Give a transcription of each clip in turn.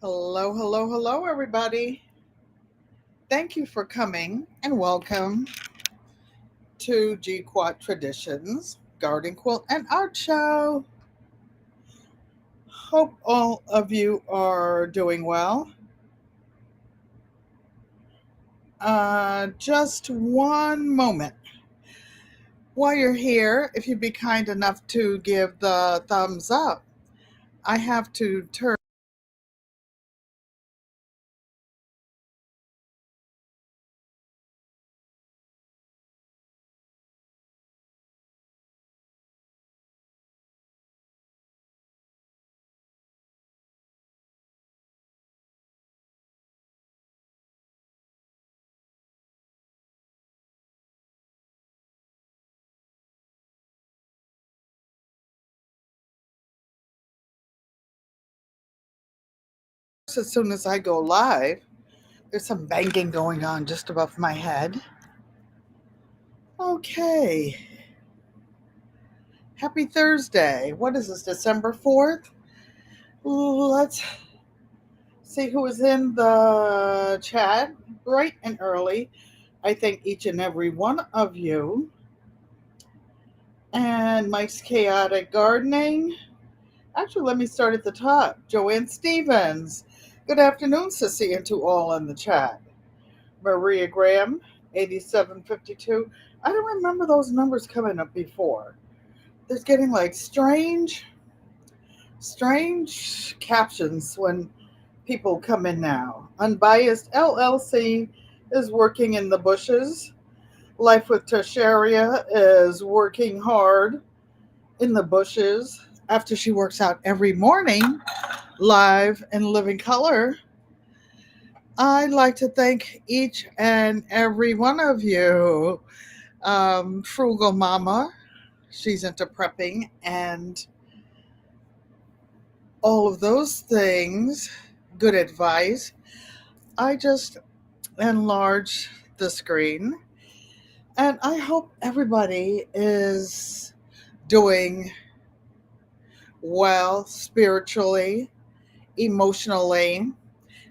Hello, hello, hello, everybody. Thank you for coming and welcome to GQUAT Traditions Garden Quilt and Art Show. Hope all of you are doing well. Just one moment. While you're here, if you'd be kind enough to give the thumbs up, I have to turn. As soon as I go live. There's some banging going on just above my head. Okay. Happy Thursday. What is this, December 4th? Let's see who is in the chat bright and early. I thank each and every one of you. And Mike's Chaotic Gardening. Actually, let me start at the top. Joanne Stevens. Good afternoon, Sissy, and to all in the chat. Maria Graham, 8752. I don't remember those numbers coming up before. There's getting like strange captions when people come in now. Unbiased LLC is working in the bushes. Life with Tertiaria is working hard in the bushes after she works out every morning live in living color. I'd like to thank each and every one of you. Frugal Mama, she's into prepping and all of those things. Good advice. I just enlarge the screen. And I hope everybody is doing well spiritually, emotionally,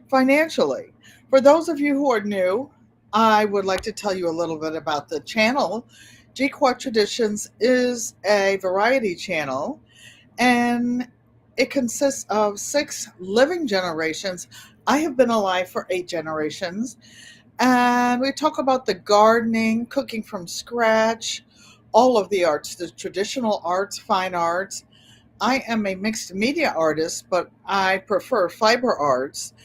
financially. For those of you who are new, I would like to tell you a little bit about the channel. GQUAT Traditions is a variety channel, and it consists of 6 living generations. I have been alive for 8 generations. And we talk about the gardening, cooking from scratch, all of the arts, the traditional arts, fine arts. I am a mixed media artist, but I prefer fiber arts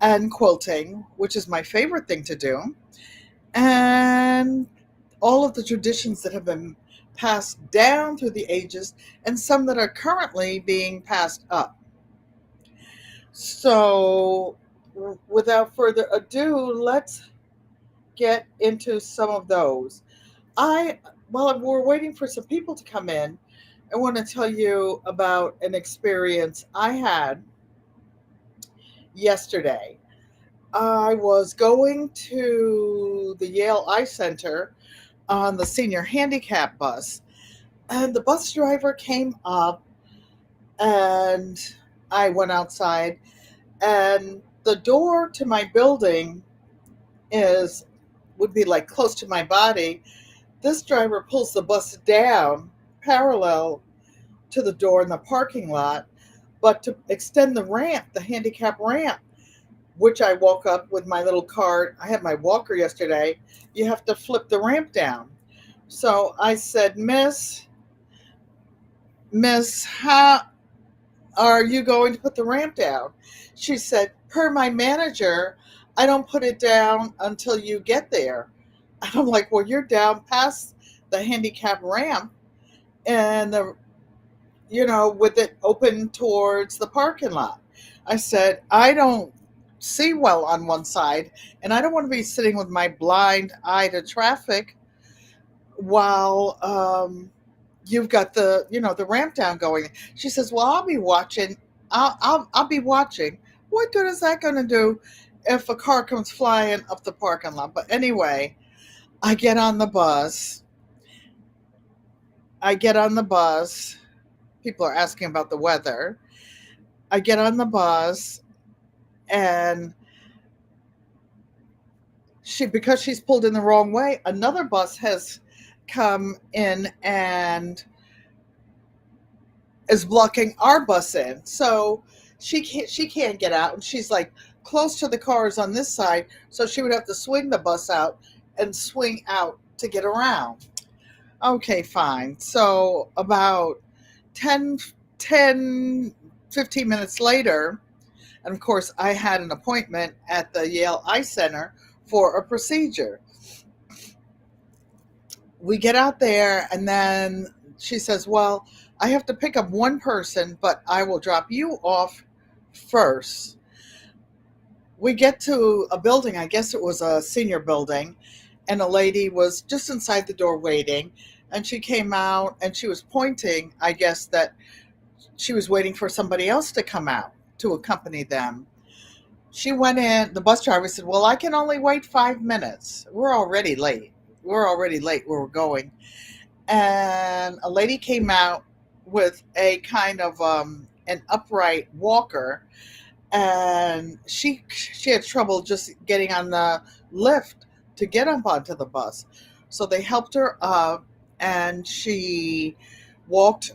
and quilting, which is my favorite thing to do. And all of the traditions that have been passed down through the ages and some that are currently being passed up. So, without further ado, let's get into some of those. While we're waiting for some people to come in, I want to tell you about an experience I had yesterday. I was going to the Yale Eye Center on the senior handicap bus, and the bus driver came up, and I went outside, and the door to my building is would be like close to my body. This driver pulls the bus down parallel to the door in the parking lot, but to extend the ramp, the handicap ramp, which I woke up with my little cart. I had my walker yesterday. You have to flip the ramp down. So I said, Miss, how are you going to put the ramp down? She said, per my manager, I don't put it down until you get there. And I'm like, well, you're down past the handicap ramp and with it open towards the parking lot. I said, I don't see well on one side, and I don't want to be sitting with my blind eye to traffic while you've got the ramp down going. She says, well, I'll be watching. I'll be watching. What good is that going to do if a car comes flying up the parking lot? But anyway, I get on the bus. I get on the bus. People are asking about the weather. I get on the bus, And because she's pulled in the wrong way, another bus has come in and is blocking our bus in. So she can't get out, and she's like close to the cars on this side, so she would have to swing the bus out and swing out to get around. Okay, fine. So about 10, 10, 15 minutes later, and of course I had an appointment at the Yale Eye Center for a procedure. We get out there, and then she says, well, I have to pick up one person, but I will drop you off first. We get to a building, I guess it was a senior building, and a lady was just inside the door waiting, and she came out and she was pointing, I guess, that she was waiting for somebody else to come out to accompany them. She went in, the bus driver said, well, I can only wait 5 minutes. We're already late. We're already late where we're going. And a lady came out with a kind of an upright walker, and she had trouble just getting on the lift to get up onto the bus. So they helped her up, and she walked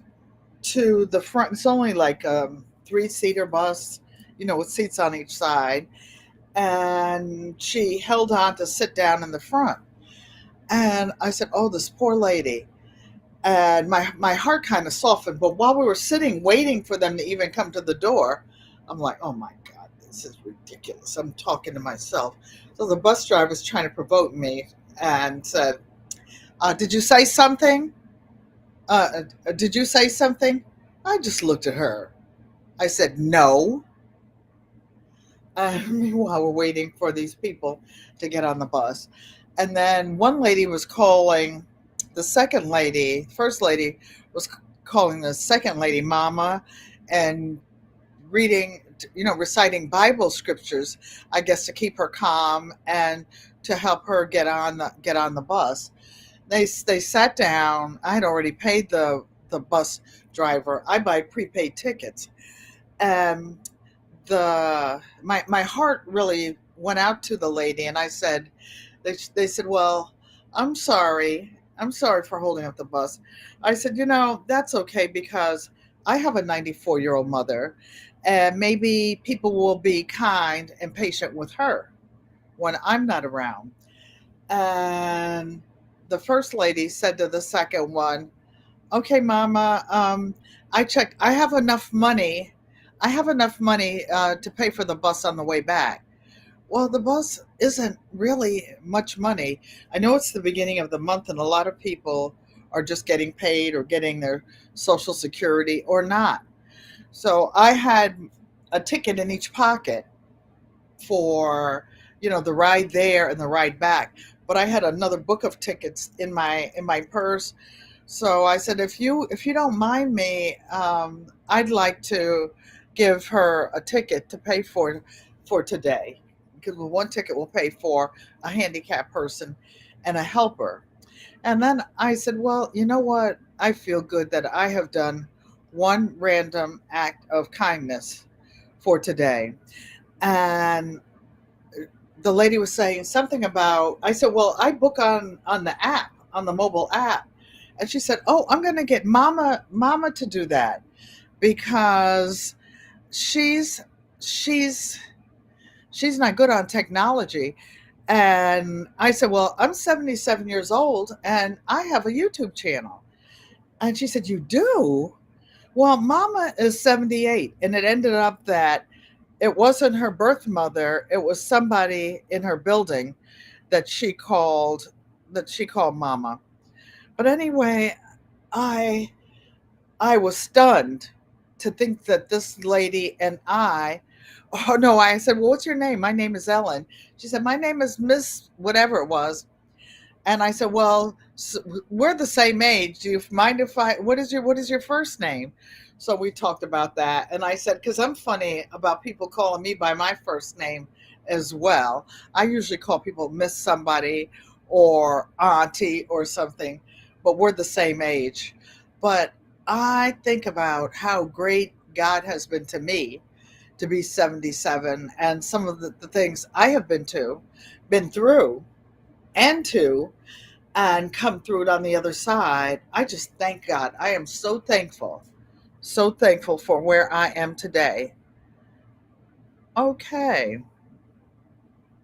to the front. It's only like a three-seater bus, with seats on each side. And she held on to sit down in the front. And I said, oh, this poor lady. And my heart kind of softened. But while we were sitting waiting for them to even come to the door, I'm like, oh my God, this is ridiculous. I'm talking to myself. So the bus driver was trying to provoke me and said, did you say something? Did you say something? I just looked at her. I said, no. Meanwhile, we're waiting for these people to get on the bus. And then one lady was calling the second lady, first lady was calling the second lady mama, and reading, reciting Bible scriptures, I guess, to keep her calm and to help her get on the bus. They sat down. I had already paid the bus driver. I buy prepaid tickets. And my heart really went out to the lady, and I said, they said, well, I'm sorry for holding up the bus. I said, that's okay, because I have a 94-year-old mother, and maybe people will be kind and patient with her when I'm not around. And the first lady said to the second one, okay, mama, I checked, I have enough money to pay for the bus on the way back. Well, the bus isn't really much money. I know it's the beginning of the month, and a lot of people are just getting paid or getting their Social Security or not. So I had a ticket in each pocket for, the ride there and the ride back. But I had another book of tickets in my purse. So I said, if you don't mind me, I'd like to give her a ticket to pay for today, because one ticket will pay for a handicapped person and a helper. And then I said, well, you know what? I feel good that I have done one random act of kindness for today. And the lady was saying something about, I said, well, I book on the app, on the mobile app. And she said, oh, I'm going to get mama to do that, because she's she's not good on technology. And I said, well, I'm 77 years old and I have a YouTube channel. And she said, you do? Well, mama is 78. And it ended up that it wasn't her birth mother. It was somebody in her building that she called mama. But anyway, I was stunned to think that this lady and oh no, I said, well, what's your name? My name is Ellen. She said, my name is Miss whatever it was. And I said, well, we're the same age. Do you mind if what is your first name? So we talked about that. And I said, because I'm funny about people calling me by my first name as well. I usually call people Miss somebody or auntie or something, but we're the same age. But I think about how great God has been to me to be 77, and some of the things I have been through, and to, and come through it on the other side. I just thank God. I am so thankful for where I am today. Okay.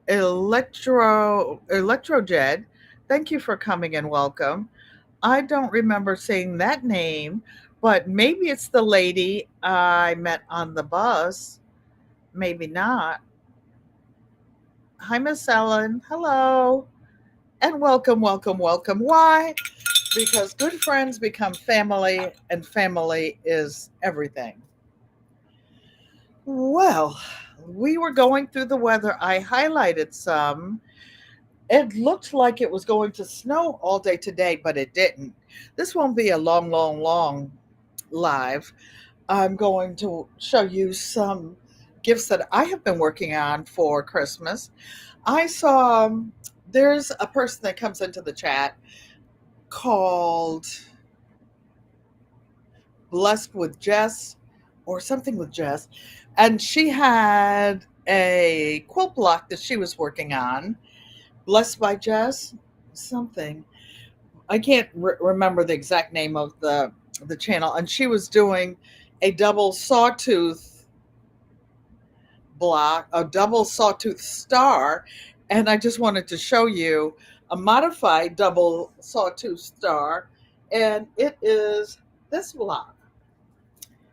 Electrojed, thank you for coming and welcome. I don't remember seeing that name, but maybe it's the lady I met on the bus. Maybe not. Hi, Miss Ellen. Hello. And welcome, welcome, welcome. Why? Because good friends become family, and family is everything. Well, we were going through the weather. I highlighted some. It looked like it was going to snow all day today, but it didn't. This won't be a long, long, long live. I'm going to show you some gifts that I have been working on for Christmas. I saw there's a person that comes into the chat called Blessed with Jess or something with Jess, and she had a quilt block that she was working on. Blessed by Jess, something. I can't remember the exact name of the channel, and she was doing a double sawtooth block, a double sawtooth star, and I just wanted to show you a modified double sawtooth star, and it is this block.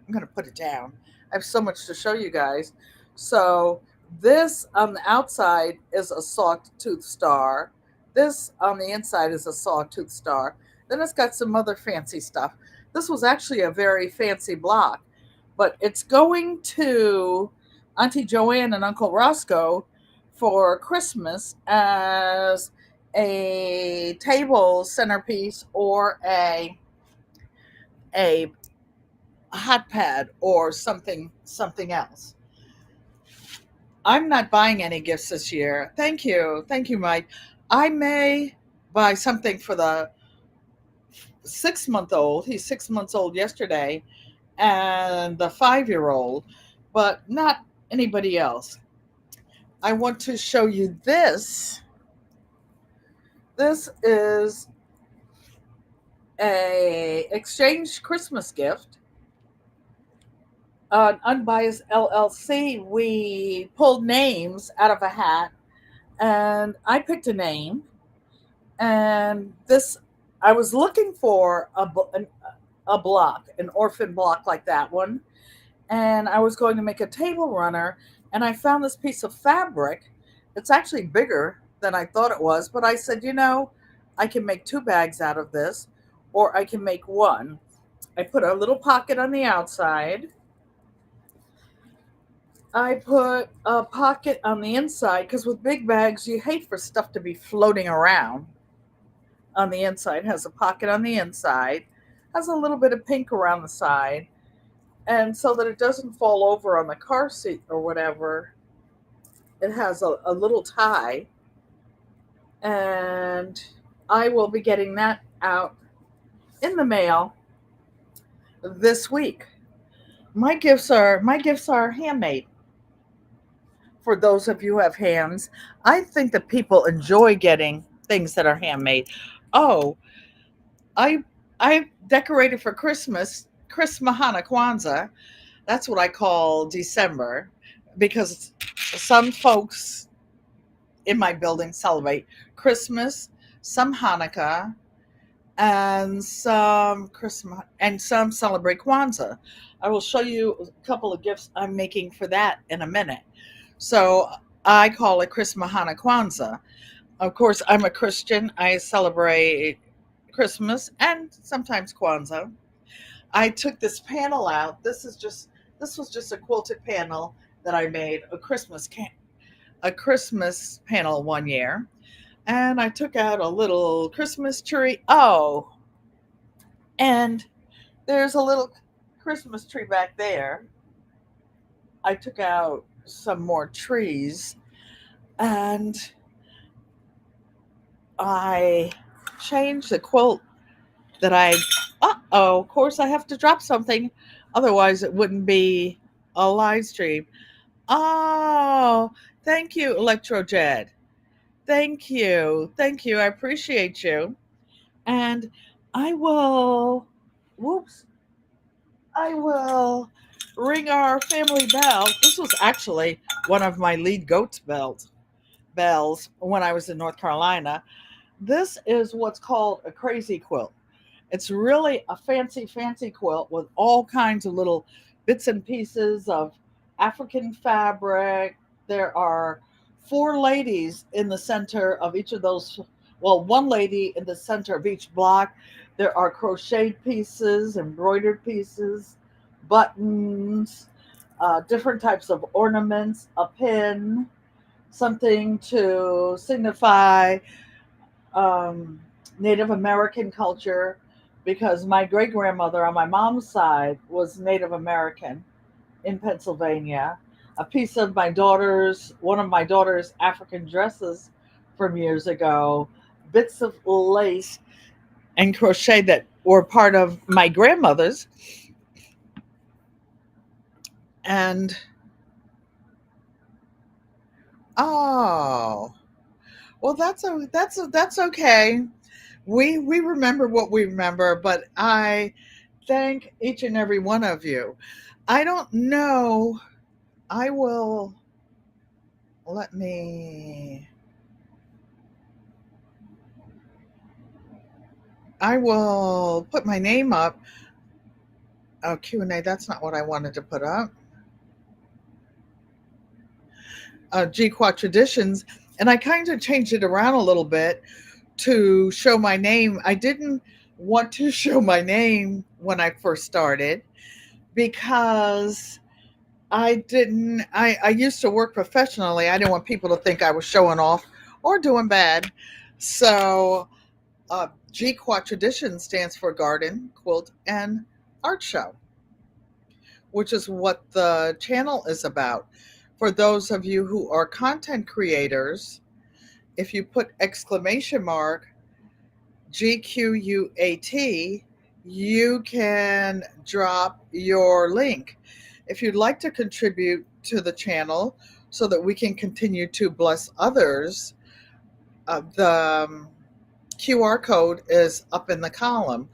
I'm going to put it down. I have so much to show you guys. So this on the outside is a sawtooth star. This on the inside is a sawtooth star. Then it's got some other fancy stuff. This was actually a very fancy block, but it's going to Auntie Joanne and Uncle Roscoe for Christmas as a table centerpiece or a hot pad or something else. I'm not buying any gifts this year. Thank you, Mike. I may buy something for the 6 month old. He's 6 months old yesterday, and the 5 year old, but not anybody else. I want to show you this. This is a exchange Christmas gift. On Unbiased LLC, we pulled names out of a hat, and I picked a name. And this, I was looking for a block, an orphan block like that one, and I was going to make a table runner, and I found this piece of fabric. It's actually bigger than I thought it was, but I said, I can make 2 bags out of this, or I can make one. I put a little pocket on the outside. I put a pocket on the inside because with big bags, you hate for stuff to be floating around. On the inside, has a pocket on the inside, has a little bit of pink around the side, and so that it doesn't fall over on the car seat or whatever, it has a little tie, and I will be getting that out in the mail this week. My gifts are handmade. For those of you who have hands, I think that people enjoy getting things that are handmade. Oh, I I decorated for Christmas, Chris Mahana Kwanzaa. That's what I call December because some folks in my building celebrate Christmas, some Hanukkah, and some Christmas, and some celebrate Kwanzaa. I will show you a couple of gifts I'm making for that in a minute. So I call it Chris Mahana Kwanzaa. Of course, I'm a Christian. I celebrate Christmas and sometimes Kwanzaa. I took this panel out. This was just a quilted panel that I made a Christmas panel one year, and I took out a little Christmas tree. Oh, and there's a little Christmas tree back there. I took out some more trees, and I changed the quilt that I. Of course, I have to drop something, otherwise it wouldn't be a live stream. Oh, thank you, Electrojed. Thank you. Thank you. I appreciate you. And I will, whoops, I will ring our family bell. This was actually one of my lead goats bells when I was in North Carolina. This is what's called a crazy quilt. It's really a fancy, fancy quilt with all kinds of little bits and pieces of African fabric. There are four ladies in the center of each of those, well, one lady in the center of each block. There are crocheted pieces, embroidered pieces, buttons, different types of ornaments, a pin, something to signify um, Native American culture because my great grandmother on my mom's side was Native American in Pennsylvania. A piece of one of my daughter's African dresses from years ago, bits of lace and crochet that were part of my grandmother's. And oh, well, that's okay. We remember what we remember, but I thank each and every one of you. I don't know. I will let me. I will put my name up. Oh, Q&A. That's not what I wanted to put up. GQuat Traditions, and I kind of changed it around a little bit to show my name. I didn't want to show my name when I first started because I used to work professionally. I didn't want people to think I was showing off or doing bad. So GQuat Tradition stands for Garden, Quilt, and Art Show, which is what the channel is about. For those of you who are content creators, if you put exclamation mark GQUAT, you can drop your link. If you'd like to contribute to the channel so that we can continue to bless others, the QR code is up in the column.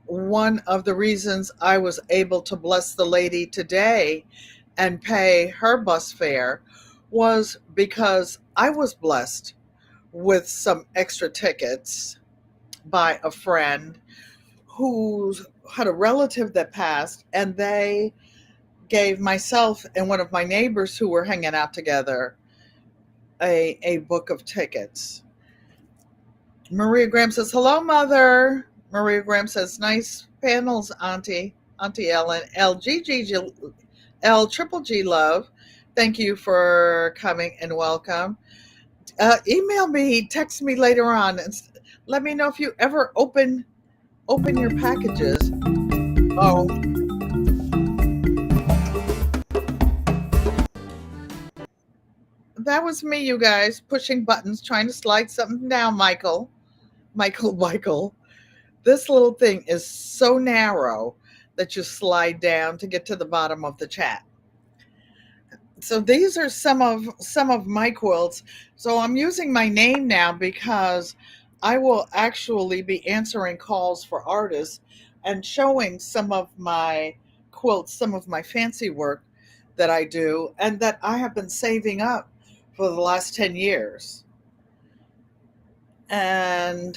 One of the reasons I was able to bless the lady today and pay her bus fare was because I was blessed with some extra tickets by a friend who had a relative that passed, and they gave myself and one of my neighbors who were hanging out together a book of tickets. Maria Graham says, "Hello, Mother." Maria Graham says, "Nice panels, Auntie Ellen. L Triple G Love. Thank you for coming and welcome. Email me, text me later on, and let me know if you ever open your packages." Oh, that was me, you guys, pushing buttons, trying to slide something down, Michael. Michael. This little thing is so narrow that you slide down to get to the bottom of the chat. So these are some of my quilts. So I'm using my name now because I will actually be answering calls for artists and showing some of my quilts, some of my fancy work that I do and that I have been saving up for the last 10 years. And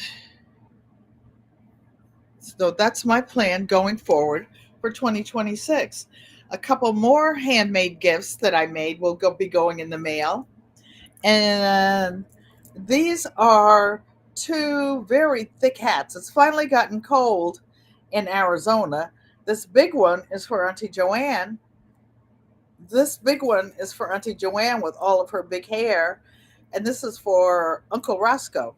so that's my plan going forward for 2026. A couple more handmade gifts that I made will be going in the mail. And these are two very thick hats. It's finally gotten cold in Arizona. This big one is for Auntie Joanne. This big one is for Auntie Joanne with all of her big hair. And this is for Uncle Roscoe.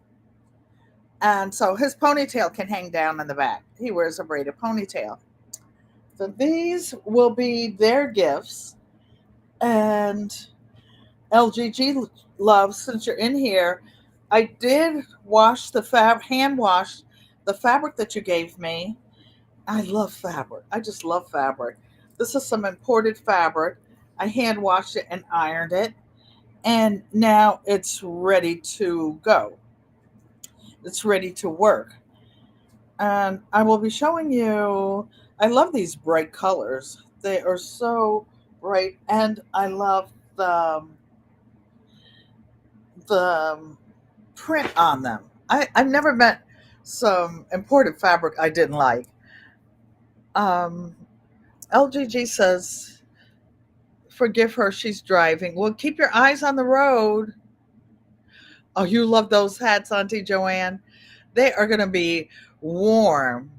And so his ponytail can hang down in the back. He wears a braided ponytail. So these will be their gifts. And LGG Love, since you're in here, I did wash hand wash the fabric that you gave me. I love fabric. I just love fabric. This is some imported fabric. I hand washed it and ironed it, and now it's ready to go. It's ready to work. And I will be showing you, I love these bright colors. They are so bright, and I love the print on them. I've never met some imported fabric I didn't like. Um, LGG says, forgive her, she's driving. Well, keep your eyes on the road. Oh, you love those hats, Auntie Joanne. They are going to be warm.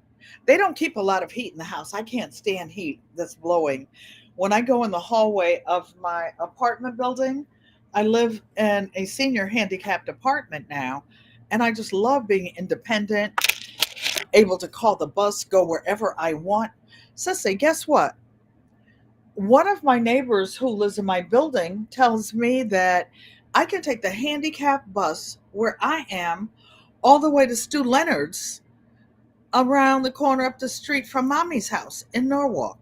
They don't keep a lot of heat in the house. I can't stand heat that's blowing. When I go in the hallway of my apartment building, I live in a senior handicapped apartment now, and I just love being independent, able to call the bus, go wherever I want. Sissy, guess what? One of my neighbors who lives in my building tells me that I can take the handicap bus where I am all the way to Stu Leonard's around the corner up the street from mommy's house in Norwalk.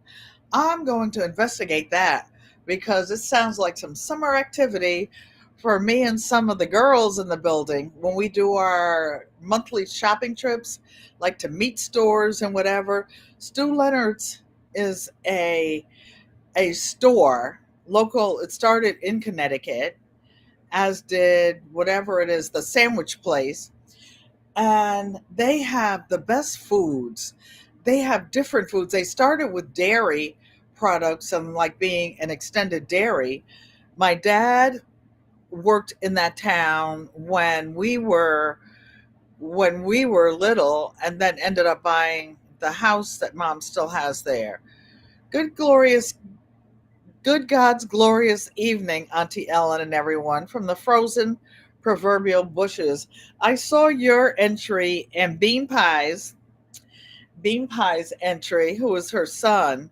I'm going to investigate that because it sounds like some summer activity for me and some of the girls in the building when we do our monthly shopping trips, like to meat stores and whatever. Stu Leonard's is a store, local. It started in Connecticut, as did whatever it is, the sandwich place. And they have the best foods. They have different foods. They started with dairy products and like being an extended dairy. My dad worked in that town when we were little, and then ended up buying the house that mom still has there. Good glorious Good God's glorious evening, Auntie Ellen and everyone from the frozen proverbial bushes. I saw your entry and Bean Pie's entry, who is her son,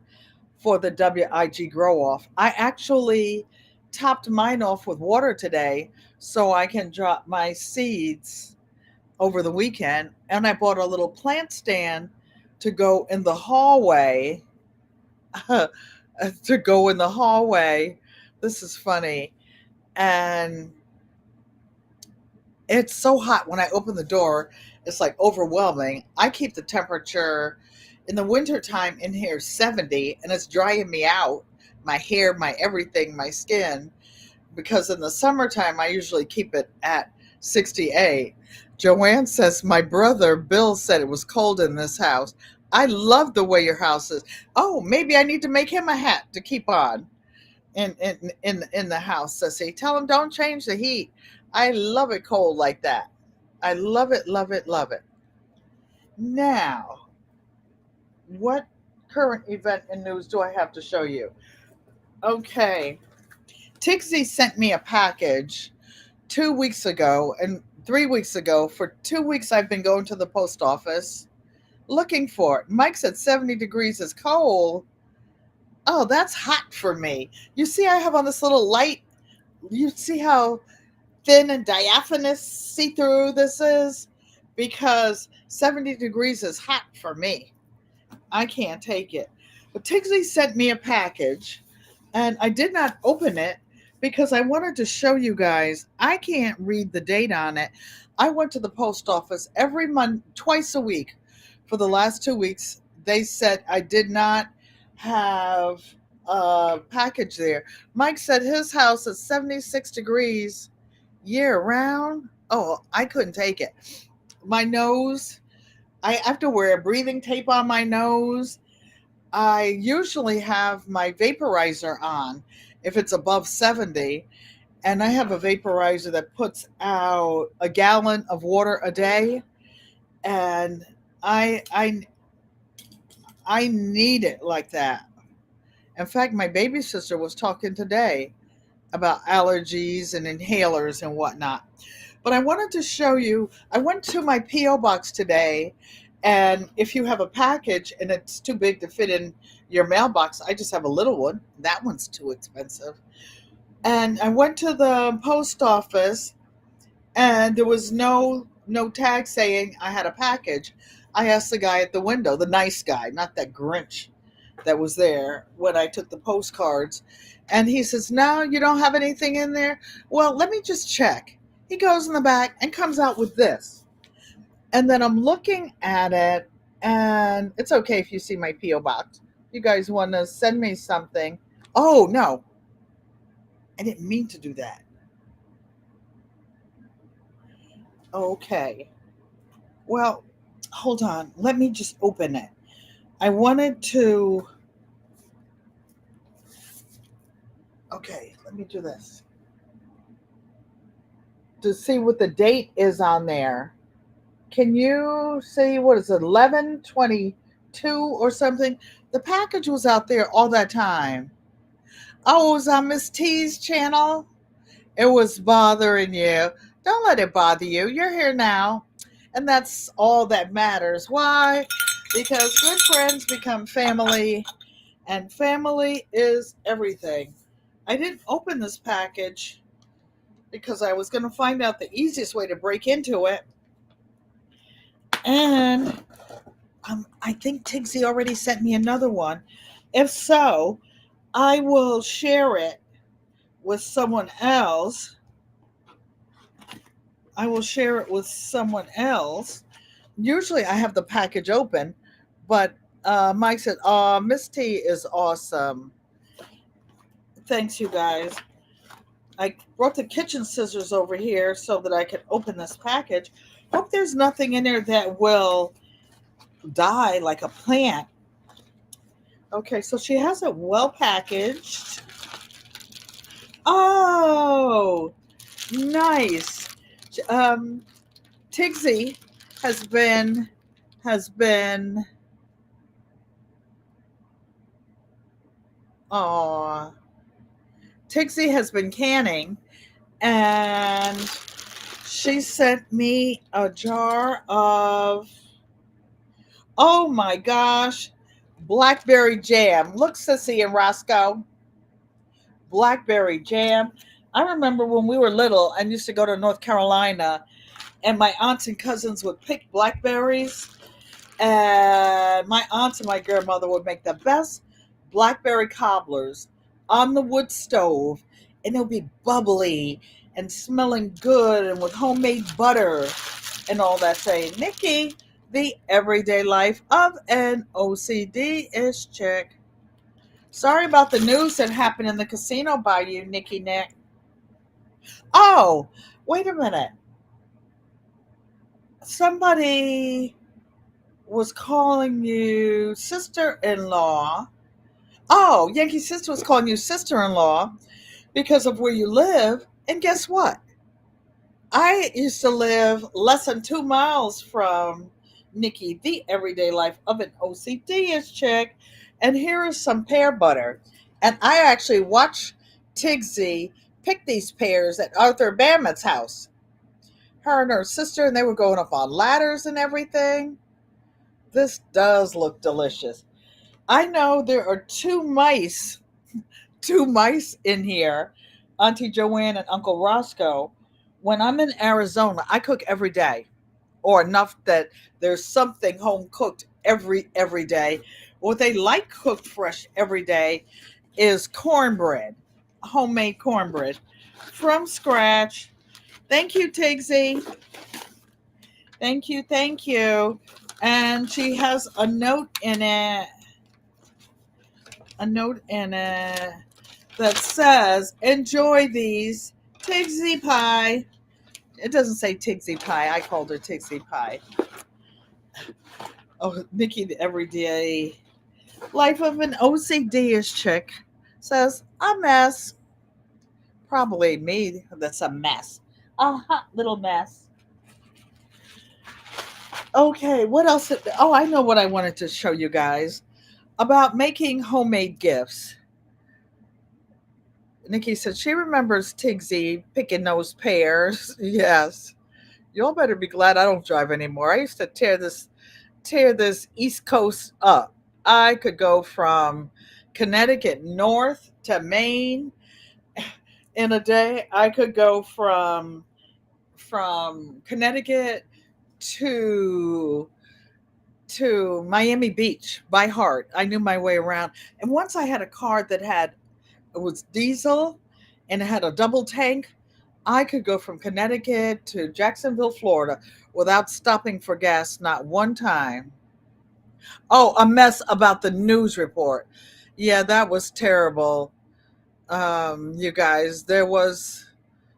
for the WIG grow off. I actually topped mine off with water today so I can drop my seeds over the weekend. And I bought a little plant stand to go in the hallway. To go in the hallway. This is funny. And it's so hot when I open the door. It's like overwhelming. I keep the temperature in the wintertime in here 70, and it's drying me out. My hair, my everything, my skin. Because in the summertime, I usually keep it at 68. Joanne says, my brother Bill said it was cold in this house. I love the way your house is. Oh, maybe I need to make him a hat to keep on in the house, Sissy. Tell him don't change the heat. I love it cold like that. I love it, love it, love it. Now, what current event and news do I have to show you? Okay. Tixie sent me a package 2 weeks ago and 3 weeks ago. For 2 weeks, I've been going to the post office looking for it. Mike said 70 degrees is cold. Oh, that's hot for me. You see, I have on this little light. You see how thin and diaphanous see through this is? Because 70 degrees is hot for me. I can't take it. But Tixie sent me a package, and I did not open it because I wanted to show you guys. I can't read the date on it. I went to the post office every month, twice a week for the last 2 weeks. They said I did not have a package there. Mike said his house is 76 degrees year round. Oh, I couldn't take it. My nose, I have to wear a breathing tape on my nose. I usually have my vaporizer on if it's above 70, and I have a vaporizer that puts out a gallon of water a day, and I I I need it like that. In fact, my baby sister was talking today about allergies and inhalers and whatnot. But I wanted to show you, I went to my P.O. box today, and if you have a package and it's too big to fit in your mailbox, I just have a little one. That one's too expensive. And I went to the post office, and there was no tag saying I had a package. I asked the guy at the window, the nice guy, not that Grinch that was there when I took the postcards. And he says, "No, you don't have anything in there." Well, let me just check. He goes in the back and comes out with this. And then I'm looking at it, and it's okay if you see my P.O. box. You guys want to send me something? Oh, no, I didn't mean to do that. Okay. Well, hold on. Let me just open it. I wanted to. Okay, let me do this to see what the date is on there. Can you see what is it, 11/22 or something? The package was out there all that time. Oh, it was on Miss T's channel. It was bothering you. Don't let it bother you. You're here now. And that's all that matters. Why? Because good friends become family, and family is everything. I didn't open this package because I was going to find out the easiest way to break into it. And I think Tigsy already sent me another one. If so, I will share it with someone else. I will share it with someone else. Usually I have the package open, but Mike said, "Oh, Miss T is awesome. Thanks, you guys." I brought the kitchen scissors over here so that I could open this package. Hope there's nothing in there that will die like a plant. Okay, so she has it well packaged. Oh, nice. Tigsy has been oh Tigsy has been canning, and she sent me a jar of, oh my gosh, blackberry jam. Look, Sissy and Roscoe, blackberry jam. I remember when we were little and used to go to North Carolina, and my aunts and cousins would pick blackberries, and my aunts and my grandmother would make the best blackberry cobblers on the wood stove, and it would be bubbly and smelling good and with homemade butter and all that. Saying, Nikki, the everyday life of an OCD-ish chick. Sorry about the news that happened in the casino by you, Nikki Nick. Oh, wait a minute. Somebody was calling you sister-in-law. Oh, Yankee Sister was calling you sister-in-law because of where you live. And guess what? I used to live less than 2 miles from Nikki, the everyday life of an OCD-ish chick. And here is some pear butter. And I actually watched Tigsy pick these pears at Arthur Bammett's house. Her and her sister, and they were going up on ladders and everything. This does look delicious. I know there are two mice in here, Auntie Joanne and Uncle Roscoe. When I'm in Arizona, I cook every day, or enough that there's something home cooked every day. What they like cooked fresh every day is cornbread, homemade cornbread from scratch. Thank you, Tigsy. Thank you, thank you. And she has a note in it that says, "Enjoy these Tigsy Pie." It doesn't say Tigsy Pie. I called her Tigsy Pie. Oh, Nikki, the everyday life of an OCD-ish chick, says, "A mess." Probably me that's a mess. A hot little mess. Okay, what else? Oh, I know what I wanted to show you guys about making homemade gifts. Nikki said she remembers Tigsy picking those pears. Yes. Y'all better be glad I don't drive anymore. I used to tear this East Coast up. I could go from Connecticut north to Maine in a day. I could go from Connecticut to to Miami Beach by heart. I knew my way around. And once I had a car that it was diesel and it had a double tank, I could go from Connecticut to Jacksonville, Florida without stopping for gas, not one time. Oh, a mess about the news report. Yeah, that was terrible. You guys, there was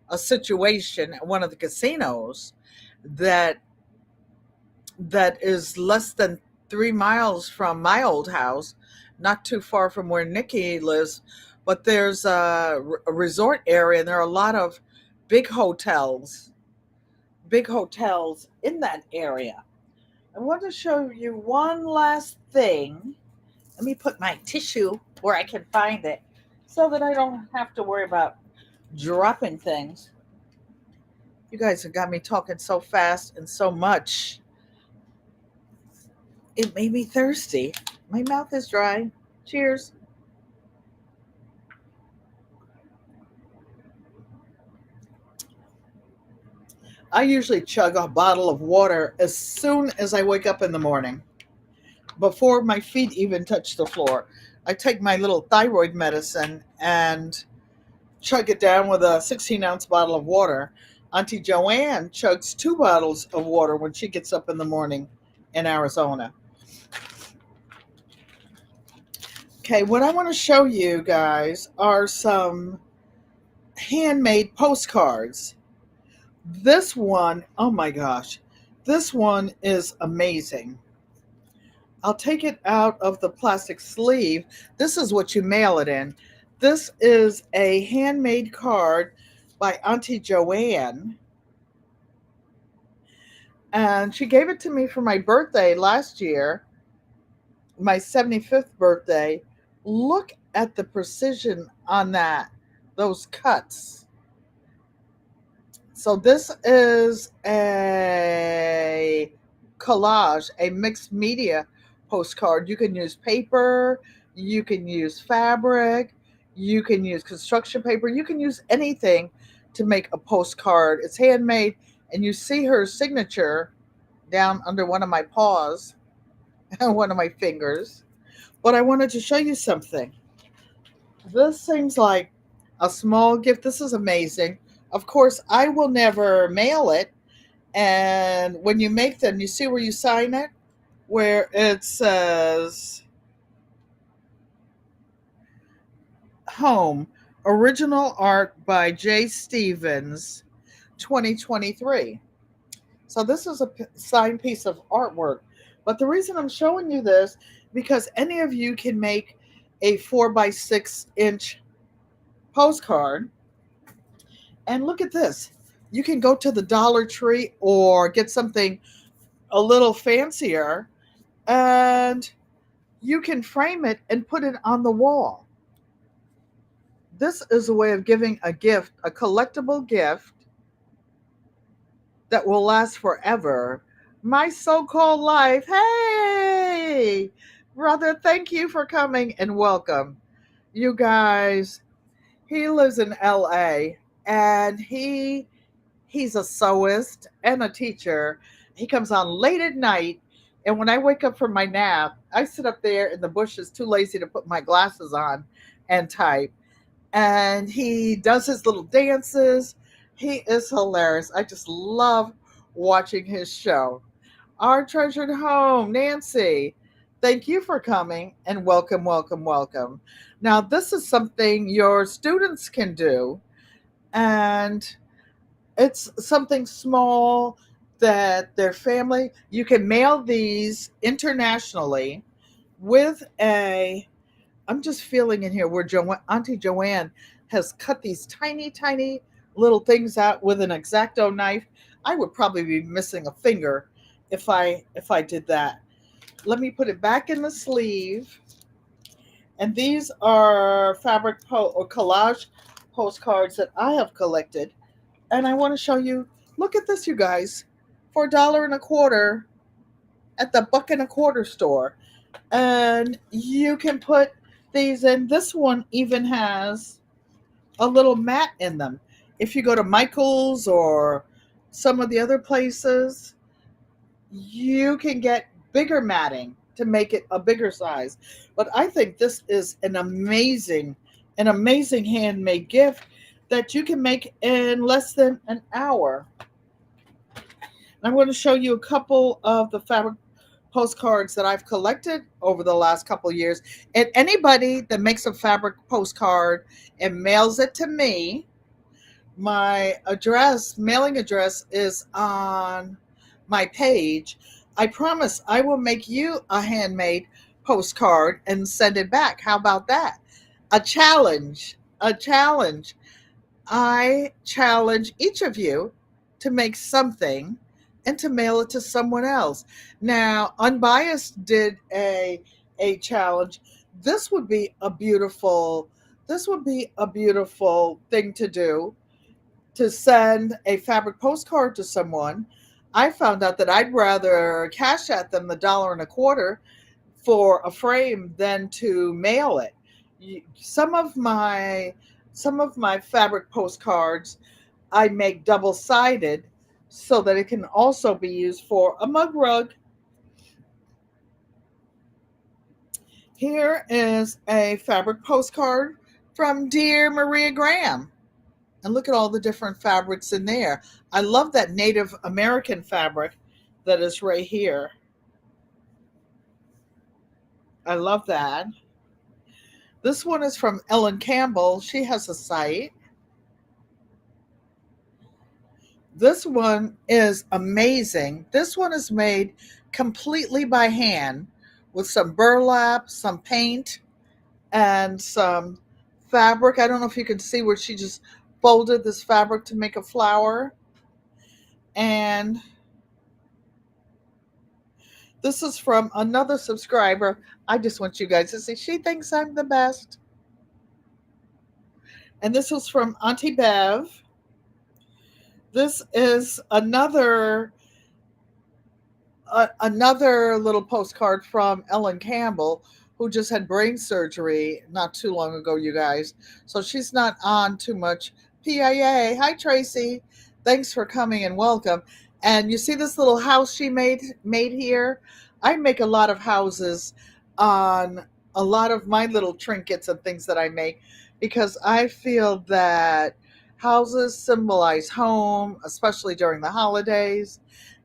a situation at one of the casinos that is less than 3 miles from my old house, not too far from where Nikki lives. But there's a resort area, and there are a lot of big hotels, big hotels in that area. I want to show you one last thing. Let me put my tissue where I can find it so that I don't have to worry about dropping things. You guys have got me talking so fast and so much. It made me thirsty. My mouth is dry. Cheers. I usually chug a bottle of water as soon as I wake up in the morning, before my feet even touch the floor. I take my little thyroid medicine and chug it down with a 16-ounce bottle of water. Auntie Joanne chugs 2 bottles of water when she gets up in the morning in Arizona. Okay, what I want to show you guys are some handmade postcards. This one, oh my gosh, this one is amazing. I'll take it out of the plastic sleeve. This is what you mail it in. This is a handmade card by Auntie Joanne. And she gave it to me for my birthday last year, my 75th birthday. Look at the precision on that, those cuts. So this is a collage, a mixed media postcard. You can use paper, you can use fabric, you can use construction paper, you can use anything to make a postcard. It's handmade, and you see her signature down under one of my paws and one of my fingers. But I wanted to show you something. This seems like a small gift. This is amazing. Of course, I will never mail it. And when you make them, you see where you sign it? Where it says home, original art by J. Stevens, 2023. So this is a signed piece of artwork. But the reason I'm showing you this, because any of you can make a 4 by 6 inch postcard. And look at this. You can go to the Dollar Tree or get something a little fancier, and you can frame it and put it on the wall. This is a way of giving a gift, a collectible gift that will last forever. My so-called life. Hey, brother, thank you for coming and welcome. You guys, he lives in LA, and he's a sewist and a teacher. He comes on late at night, and when I wake up from my nap, I sit up there in the bushes, too lazy to put my glasses on and type. And he does his little dances. He is hilarious. I just love watching his show. Our treasured home, Nancy. Thank you for coming and welcome, welcome, welcome. Now, this is something your students can do, and it's something small that their family, you can mail these internationally with a, I'm just feeling in here where Auntie Joanne has cut these tiny, tiny little things out with an X-Acto knife. I would probably be missing a finger if I did that. Let me put it back in the sleeve. And these are fabric or collage postcards that I have collected. And I want to show you, look at this, you guys, for $1.25 at the buck-and-a-quarter store. And you can put these in. This one even has a little mat in them. If you go to Michael's or some of the other places, you can get bigger matting to make it a bigger size. But I think this is an amazing handmade gift that you can make in less than an hour. I'm going to show you a couple of the fabric postcards that I've collected over the last couple of years. And anybody that makes a fabric postcard and mails it to me, my mailing address is on my page. I promise I will make you a handmade postcard and send it back. How about that? A challenge. A challenge. I challenge each of you to make something and to mail it to someone else. Now, Unbiased did a challenge. This would be a beautiful thing to do, to send a fabric postcard to someone. I found out that I'd rather cash at them the dollar and a quarter for a frame than to mail it. Some of my fabric postcards I make double sided so that it can also be used for a mug rug. Here is a fabric postcard from Dear Maria Graham. And look at all the different fabrics in there. I love that Native American fabric that is right here. I love that. This one is from Ellen Campbell. She has a site. This one is amazing. This one is made completely by hand with some burlap, some paint, and some fabric. I don't know if you can see where she just folded this fabric to make a flower. And this is from another subscriber. I just want you guys to see. She thinks I'm the best. And this was from Auntie Bev. This is another little postcard from Ellen Campbell, who just had brain surgery not too long ago, you guys. So she's not on too much PIA. Hi, Tracy. Thanks for coming and welcome. And you see this little house she made here? I make a lot of houses on a lot of my little trinkets and things that I make, because I feel that houses symbolize home, especially during the holidays.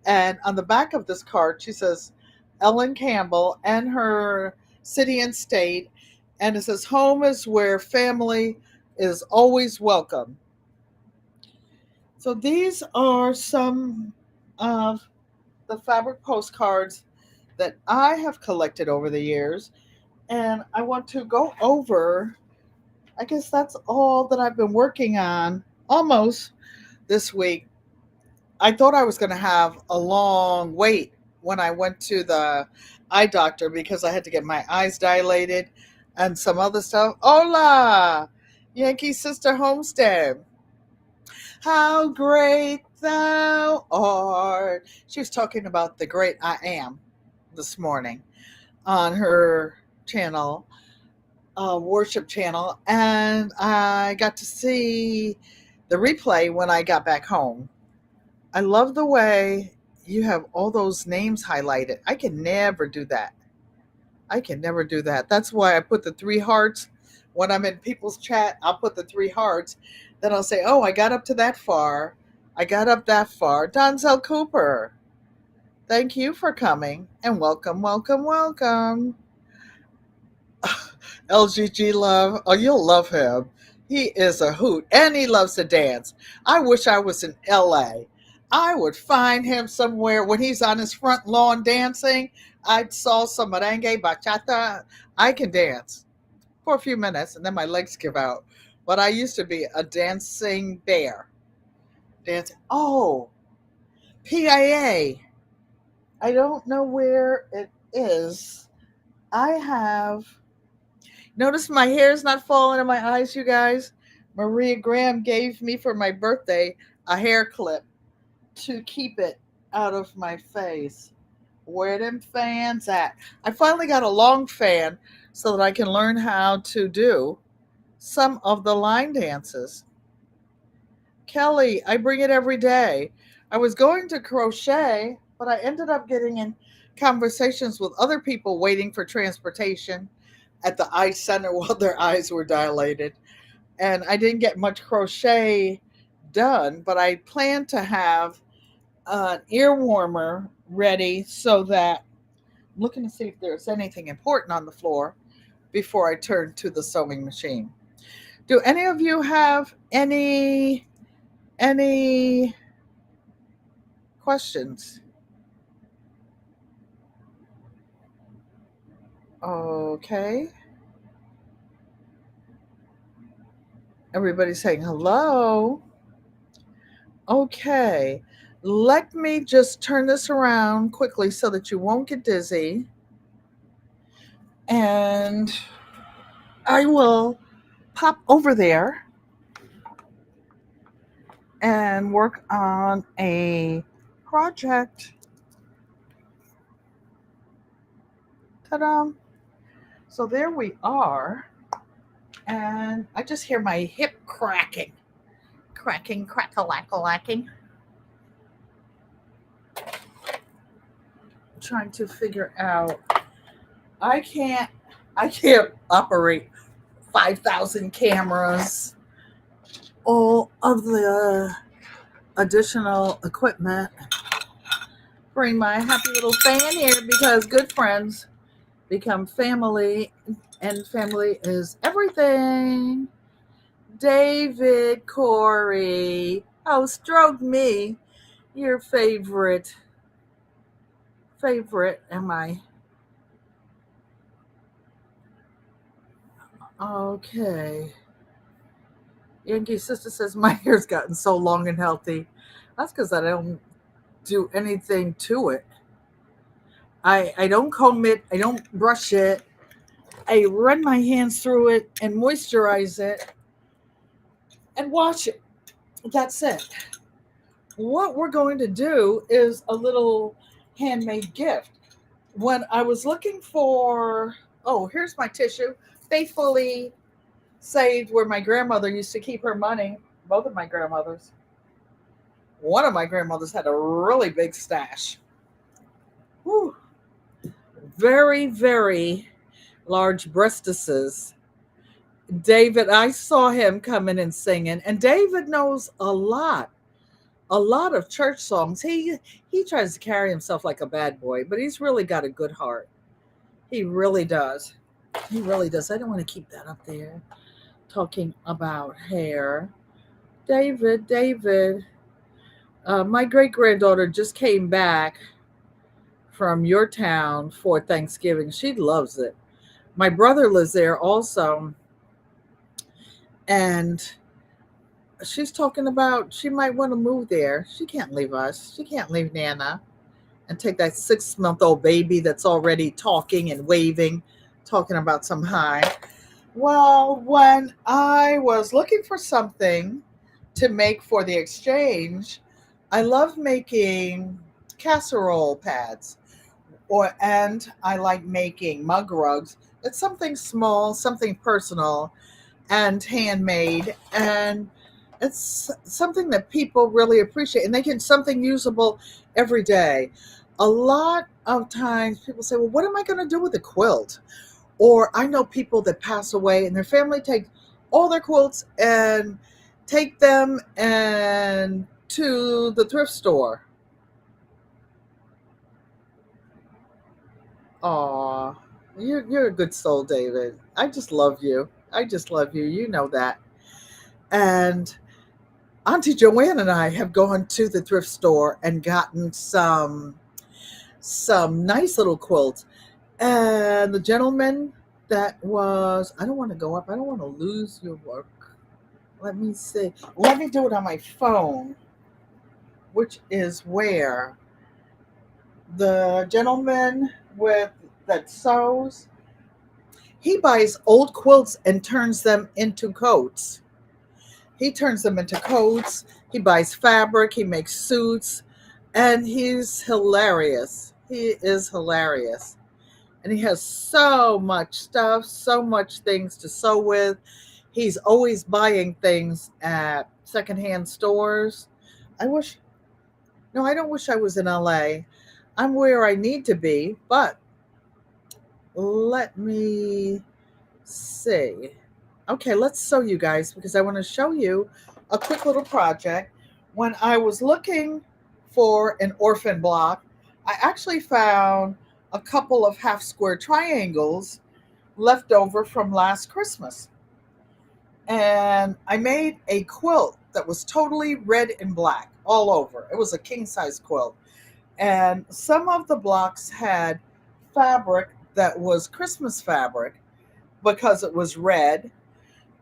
And on the back of this card, she says Ellen Campbell and her city and state. And it says, home is where family is always welcome. So these are some of the fabric postcards that I have collected over the years. And I want to go over, I guess that's all that I've been working on almost this week. I thought I was going to have a long wait when I went to the eye doctor because I had to get my eyes dilated and some other stuff. Hola, Yankee Sister Homestead. How great thou art. She was talking about the great I am this morning on her channel, worship channel, and I got to see the replay when I got back home. I love the way you have all those names highlighted. I can never do that. I can never do that. That's why I put the three hearts. When I'm in people's chat, I'll put the three hearts. Then I'll say, oh, I got up to that far. I got up that far. Donzel Cooper, thank you for coming and welcome, welcome, welcome. LGG Love. Oh, you'll love him. He is a hoot and he loves to dance. I wish I was in LA. I would find him somewhere when he's on his front lawn dancing. I'd salsa, merengue, bachata. I can dance for a few minutes and then my legs give out. But I used to be a dancing bear. Dancing. Oh, PIA. I don't know where it is. I have. Notice my hair is not falling in my eyes, you guys. Maria Graham gave me for my birthday a hair clip to keep it out of my face. Where them fans at? I finally got a long fan so that I can learn how to do some of the line dances. Kelly, I bring it every day. I was going to crochet, but I ended up getting conversations with other people waiting for transportation at the eye center while their eyes were dilated. And I didn't get much crochet done, but I plan to have an ear warmer ready so that I'm looking to see if there's anything important on the floor before I turn to the sewing machine. Do any of you have any questions? Okay. Everybody's saying hello. Okay. Let me just turn this around quickly so that you won't get dizzy. And I will pop over there and work on a project. Ta-da! So there we are. And I just hear my hip cracking. Cracking, crack-a-lack-a-lacking. Trying to figure out. I can't operate 5,000 cameras, all of the additional equipment. Bring my happy little fan here because good friends become family, and family is everything. David Corey, oh, stroke me, your favorite. Am I? Okay. Yankee sister says my hair's gotten so long and healthy. That's because I don't do anything to it. I don't comb it. I don't brush it. I run my hands through it and moisturize it and wash it. That's it. What we're going to do is a little handmade gift. When I was looking for, oh, here's my tissue, faithfully saved where my grandmother used to keep her money. Both of my grandmothers. One of my grandmothers had a really big stash. Whew. Very, very large breastises. David, I saw him coming and singing, and David knows a lot of church songs. He tries to carry himself like a bad boy, but he's really got a good heart. He really does. He really does. I don't want to keep that up there talking about hair. David, my great granddaughter just came back from your town for Thanksgiving. She loves it. My brother lives there also, and she's talking about she might want to move there. She can't leave us. She can't leave Nana and take that 6-month-old baby that's already talking and waving, talking about some high. Well, when I was looking for something to make for the exchange, I love making casserole pads, and I like making mug rugs. It's something small, something personal, and handmade, and it's something that people really appreciate, and they get something usable every day. A lot of times people say, well, what am I going to do with a quilt? Or I know people that pass away and their family takes all their quilts and take them and to the thrift store. Aw, you're a good soul, David. I just love you. I just love you. You know that. And Auntie Joanne and I have gone to the thrift store and gotten some nice little quilts. And the gentleman that was, I don't want to go up. I don't want to lose your work. Let me see. Let me do it on my phone, which is where the gentleman with that sews, he buys old quilts and turns them into coats. He turns them into coats. He buys fabric. He makes suits. And he's hilarious. He is hilarious. And he has so much stuff, so much things to sew with. He's always buying things at secondhand stores. I wish, no, I don't wish I was in LA. I'm where I need to be, but let me see. Okay, let's sew, you guys, because I want to show you a quick little project. When I was looking for an orphan block, I actually found a couple of half square triangles left over from last Christmas. And I made a quilt that was totally red and black all over. It was a king size quilt. And some of the blocks had fabric that was Christmas fabric because it was red.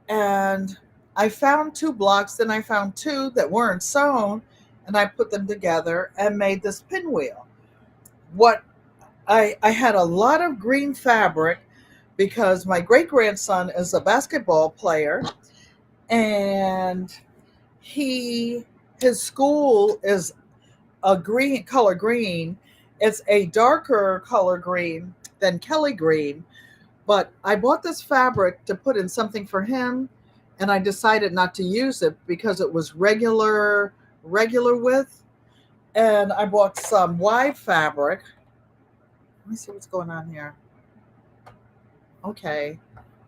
And I found two blocks, then I found two that weren't sewn, and I put them together and made this pinwheel. What I had a lot of green fabric because my great grandson is a basketball player, and he his school is a green color green. It's a darker color green than Kelly green, but I bought this fabric to put in something for him, and I decided not to use it because it was regular width, and I bought some wide fabric. Let me see what's going on here. Okay,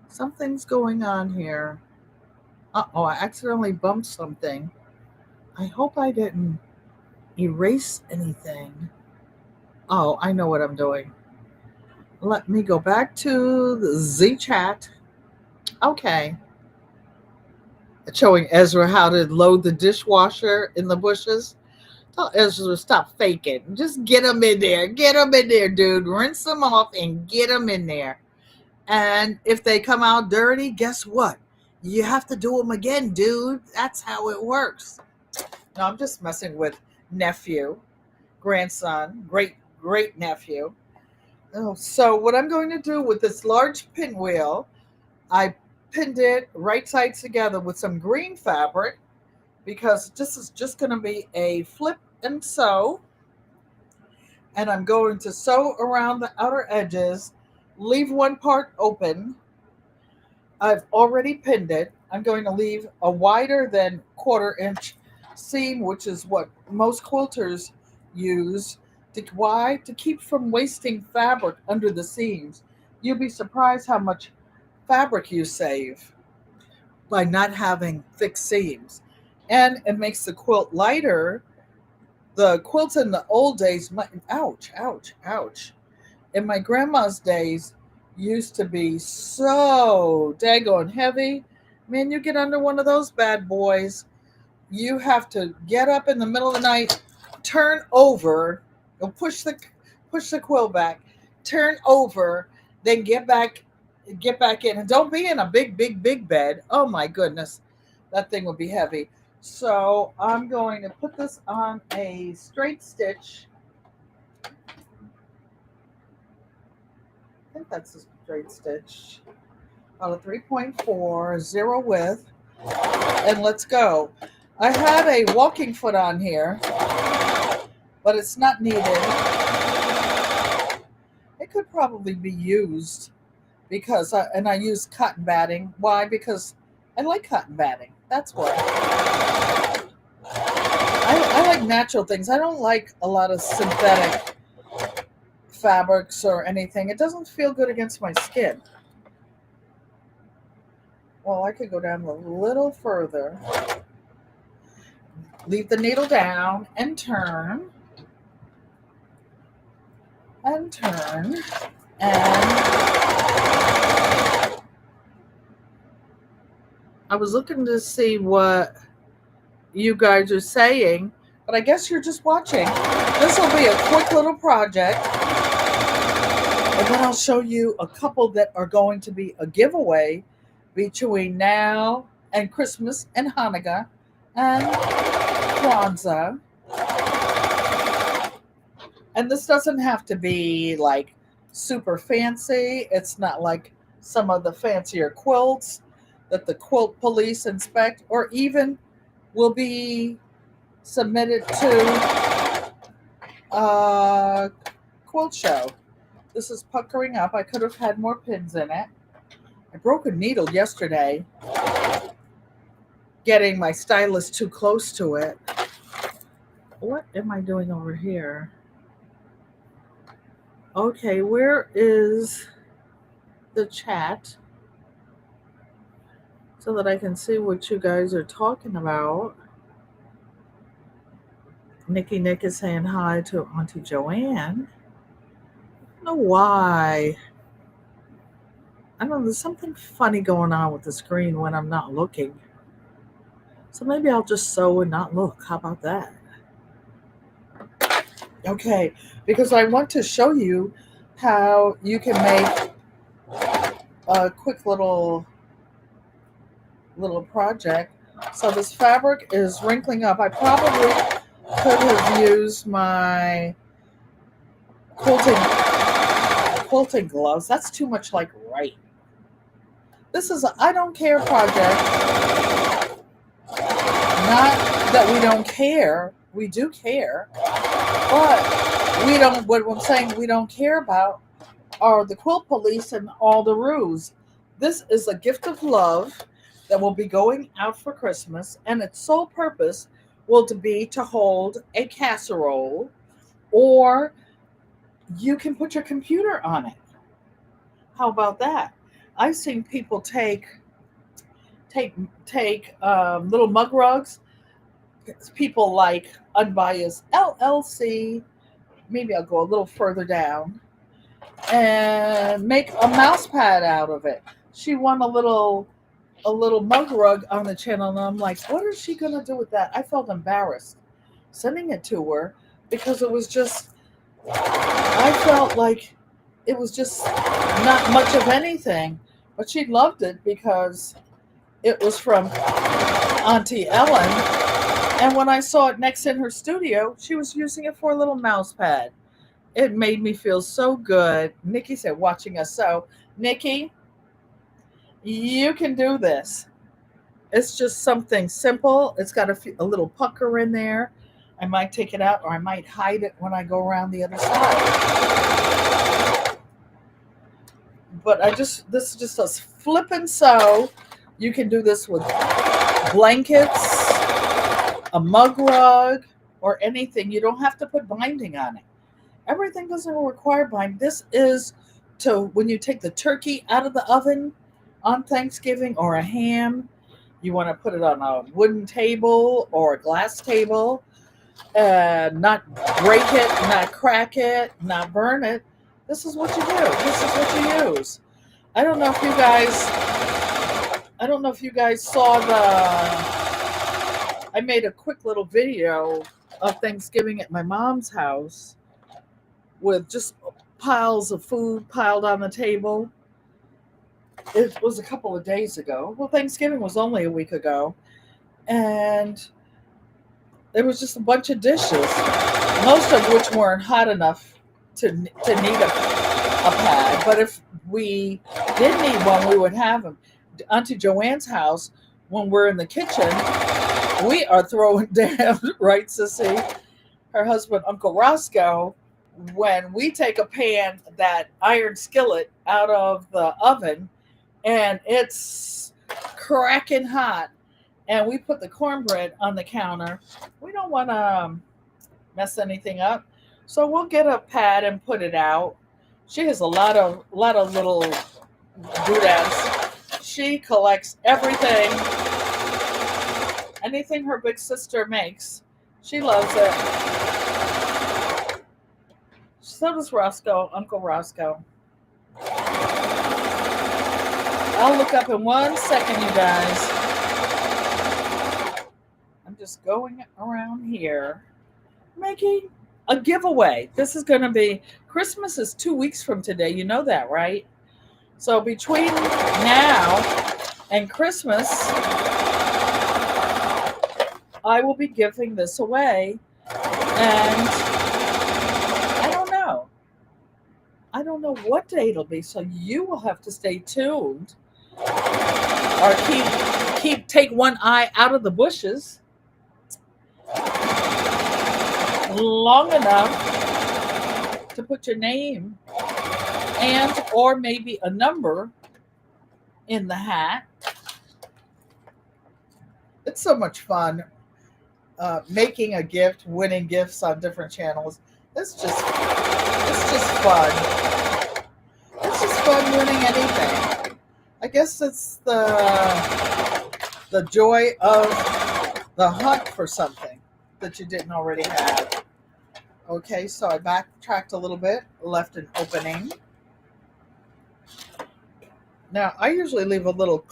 something's going on here. Uh-oh, I accidentally bumped something. I hope I didn't erase anything. Oh, I know what I'm doing. Let me go back to the Z chat. Okay. Showing Ezra how to load the dishwasher in the bushes. Tell Ezra to stop faking. Just get them in there. Get them in there, dude. Rinse them off and get them in there. And if they come out dirty, guess what? You have to do them again, dude. That's how it works. No, I'm just messing with nephew, grandson, great nephew. Oh, so what I'm going to do with this large pinwheel, I pinned it right sides together with some green fabric because this is just going to be a flip and sew. And I'm going to sew around the outer edges, leave one part open. I've already pinned it. I'm going to leave a wider than 1/4 inch seam, which is what most quilters use. Why? To keep from wasting fabric under the seams. You'll be surprised how much fabric you save by not having thick seams. And it makes the quilt lighter. The quilts in the old days, ouch, ouch, ouch. In my grandma's days, used to be so daggone heavy. Man, you get under one of those bad boys, you have to get up in the middle of the night, turn over, push the quilt back, turn over, then get back in, and don't be in a big bed. Oh my goodness, that thing would be heavy. So I'm going to put this on a straight stitch. I think that's a straight stitch. On a 3.4 zero width, and let's go. I had a walking foot on here, but it's not needed. It could probably be used because I use cotton batting. Why? Because I like cotton batting. That's why. I like natural things. I don't like a lot of synthetic fabrics or anything. It doesn't feel good against my skin. Well, I could go down a little further. Leave the needle down and turn. And turn. And I was looking to see what you guys are saying, but I guess you're just watching. This will be a quick little project. And then I'll show you a couple that are going to be a giveaway between now and Christmas and Hanukkah and Kwanzaa. And this doesn't have to be like super fancy. It's not like some of the fancier quilts that the quilt police inspect or even will be submitted to a quilt show. This is puckering up. I could have had more pins in it. I broke a needle yesterday getting my stylus too close to it. What am I doing over here? Okay, where is the chat so that I can see what you guys are talking about? Nikki Nick is saying hi to Auntie Joanne. I don't know why. I don't know, there's something funny going on with the screen when I'm not looking. So maybe I'll just sew and not look. How about that? Okay, because I want to show you how you can make a quick little project. So this fabric is wrinkling up. I probably could have used my quilting gloves. That's too much like right. This is a I don't care project. Not that we don't care. We do care. But we don't what I'm saying we don't care about are the quilt police and all the ruse. This is a gift of love that will be going out for Christmas, and its sole purpose will to be to hold a casserole, or you can put your computer on it. How about that? I've seen people take little mug rugs. People like Unbiased LLC. Maybe I'll go a little further down and make a mouse pad out of it. She won a little mug rug on the channel, and I'm like, what is she gonna do with that? I felt embarrassed sending it to her because it was just I felt like it was just not much of anything, but she loved it because it was from Auntie Ellen. And when I saw it next in her studio, she was using it for a little mouse pad. It made me feel so good. Nikki said, watching us sew. Nikki, you can do this. It's just something simple. It's got a little pucker in there. I might take it out or I might hide it when I go around the other side. But this is just a flip and sew. You can do this with blankets, a mug rug, or anything. You don't have to put binding on it. Everything doesn't require binding. This is to when you take the turkey out of the oven on Thanksgiving or a ham. You want to put it on a wooden table or a glass table, not break it, not crack it, not burn it. This is what you do. This is what you use. I don't know if you guys saw I made a quick little video of Thanksgiving at my mom's house with just piles of food piled on the table. It was a couple of days ago. Well, Thanksgiving was only a week ago. And there was just a bunch of dishes, most of which weren't hot enough to need a pad. But if we did need one, we would have them. Auntie Joanne's house, when we're in the kitchen, we are throwing down, right, Sissy? Her husband, Uncle Roscoe, when we take a pan, that iron skillet out of the oven, and it's cracking hot, and we put the cornbread on the counter, we don't want to mess anything up. So we'll get a pad and put it out. She has a lot of little doodads. She collects everything. Anything her big sister makes, she loves it. So does Roscoe, Uncle Roscoe. I'll look up in 1 second, you guys. I'm just going around here making a giveaway. This is going to be, Christmas is 2 weeks from today. You know that, right? So between now and Christmas, I will be giving this away. And I don't know what day it'll be. So you will have to stay tuned or take one eye out of the bushes long enough to put your name and or maybe a number in the hat. It's so much fun making a gift, winning gifts on different channels. It's just fun. It's just fun learning anything. I guess it's the joy of the hunt for something that you didn't already have. Okay, so I backtracked a little bit, left an opening. Now, I usually leave a little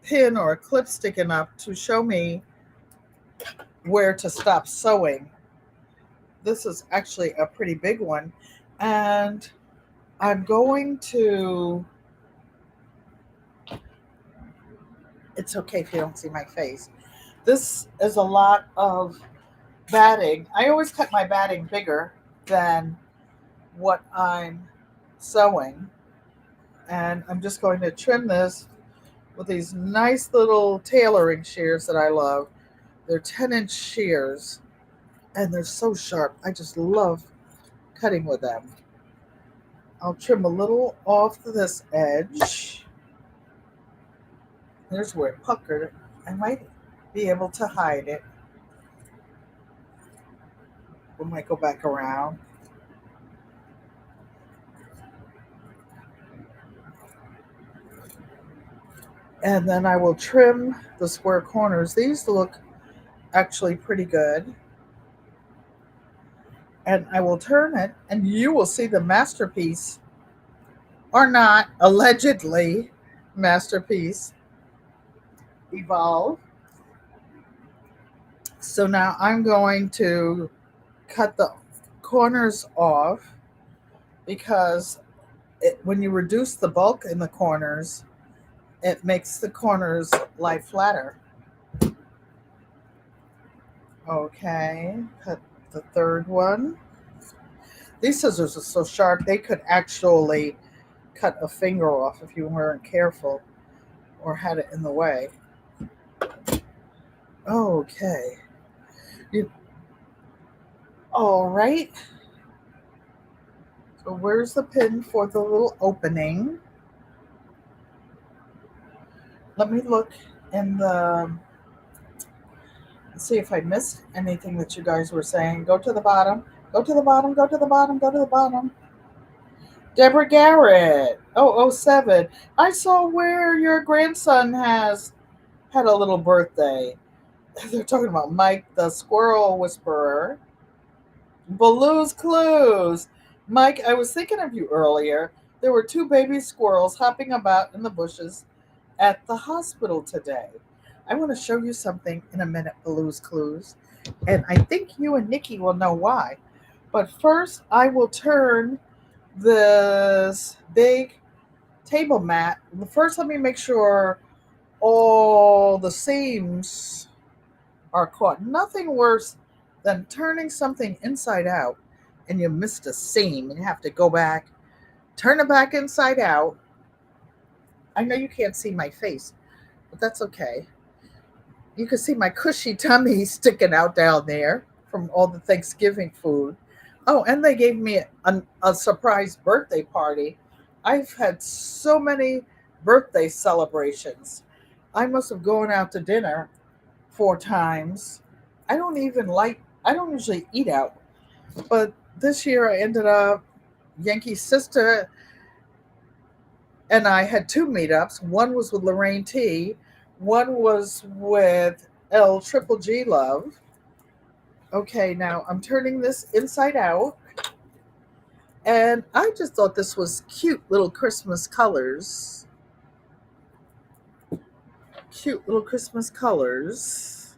pin or a clip sticking up to show me where to stop sewing. This is actually a pretty big one, and I'm going to, it's okay if you don't see my face. This is a lot of batting. I always cut my batting bigger than what I'm sewing, and I'm just going to trim this with these nice little tailoring shears that I love. They're 10-inch shears, and they're so sharp. I just love cutting with them. I'll trim a little off this edge. There's where it puckered. I might be able to hide it. We might go back around. And then I will trim the square corners. These look actually pretty good. And I will turn it, and you will see the masterpiece, or not, allegedly masterpiece, evolve. So now I'm going to cut the corners off because when you reduce the bulk in the corners, it makes the corners lie flatter. Okay, cut the third one. These scissors are so sharp, they could actually cut a finger off if you weren't careful or had it in the way. Okay. All right. So where's the pin for the little opening? Let me look in the, see if I missed anything that you guys were saying. Go to the bottom. Go to the bottom. Go to the bottom. Go to the bottom. Deborah Garrett. 007. I saw where your grandson has had a little birthday. They're talking about Mike, the squirrel whisperer. Baloo's Clues. Mike, I was thinking of you earlier. There were two baby squirrels hopping about in the bushes at the hospital today. I want to show you something in a minute, Baloo's Clues. And I think you and Nikki will know why. But first, I will turn this big table mat. First, let me make sure all the seams are caught. Nothing worse than turning something inside out and you missed a seam and you have to go back, turn it back inside out. I know you can't see my face, but that's okay. You can see my cushy tummy sticking out down there from all the Thanksgiving food. Oh, and they gave me a surprise birthday party. I've had so many birthday celebrations. I must have gone out to dinner 4 times. I don't usually eat out, but this year I ended up, Yankee's sister and I had 2 meetups. One was with Lorraine T, one was with L Triple G Love. Okay, now I'm turning this inside out. And I just thought this was cute little Christmas colors. Cute little Christmas colors.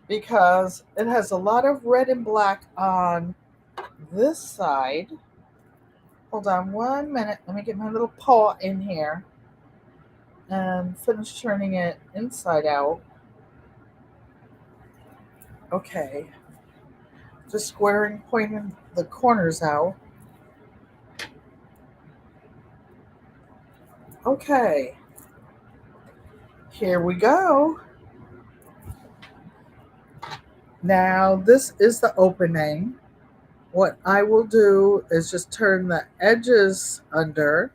Because it has a lot of red and black on this side. Hold on 1 minute. Let me get my little paw in here and finish turning it inside out. Okay. Just squaring, pointing the corners out. Okay. Here we go. Now, this is the opening. What I will do is just turn the edges under.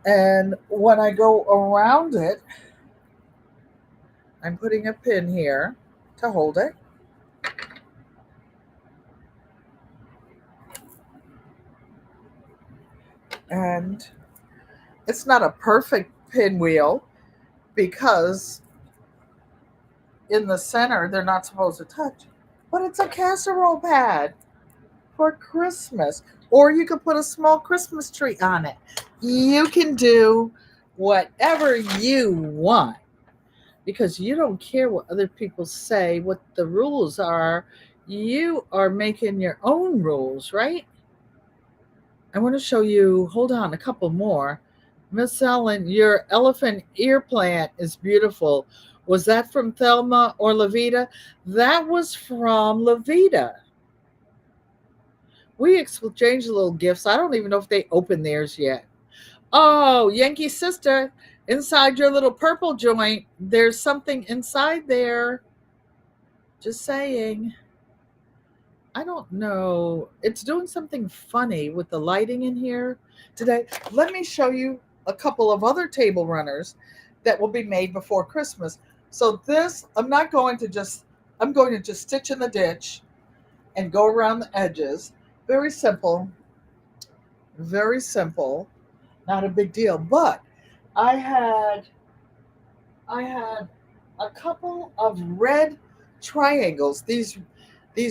And when I go around it, I'm putting a pin here to hold it. And it's not a perfect pinwheel because in the center they're not supposed to touch. But it's a casserole pad for Christmas. Or you could put a small Christmas tree on it. You can do whatever you want because you don't care what other people say, what the rules are. You are making your own rules, right? I want to show you, hold on, a couple more. Miss Ellen, your elephant ear plant is beautiful. Was that from Thelma or Levita? That was from Levita. We exchanged little gifts. I don't even know if they opened theirs yet. Oh, Yankee Sister, inside your little purple joint, there's something inside there. Just saying. I don't know. It's doing something funny with the lighting in here today. Let me show you a couple of other table runners that will be made before Christmas. So this, I'm going to just stitch in the ditch and go around the edges. Very simple. Very simple. Not a big deal. But I had I had a couple of red triangles. These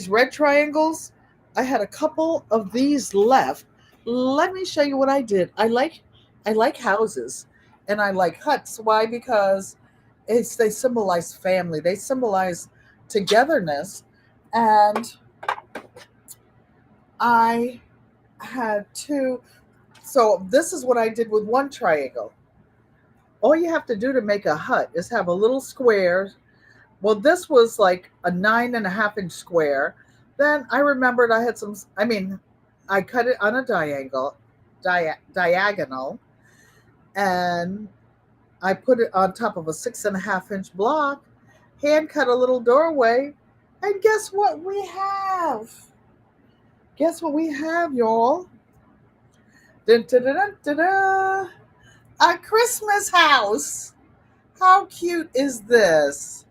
red triangles, I had a couple of these left. Let me show you what I did. I like houses and I like huts. Why? Because they symbolize family. They symbolize togetherness. And I had two. So this is what I did with one triangle. All you have to do to make a hut is have a little square. Well, this was like a 9.5 inch square. Then I remembered I had I cut it on a diagonal, and I put it on top of a 6.5 inch block, hand cut a little doorway, and guess what we have? Guess what we have, y'all? Dun, dun, dun, dun, dun, dun. A Christmas house. How cute is this?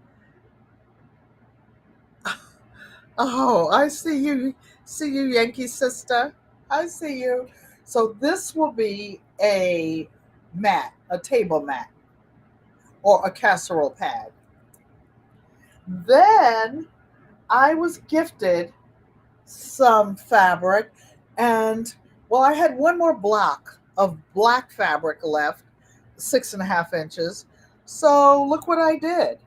Oh, I see you, Yankee sister. I see you. So this will be a mat, a table mat, or a casserole pad. Then I was gifted some fabric, and well, I had one more block of black fabric left, 6.5 inches. So look what I did.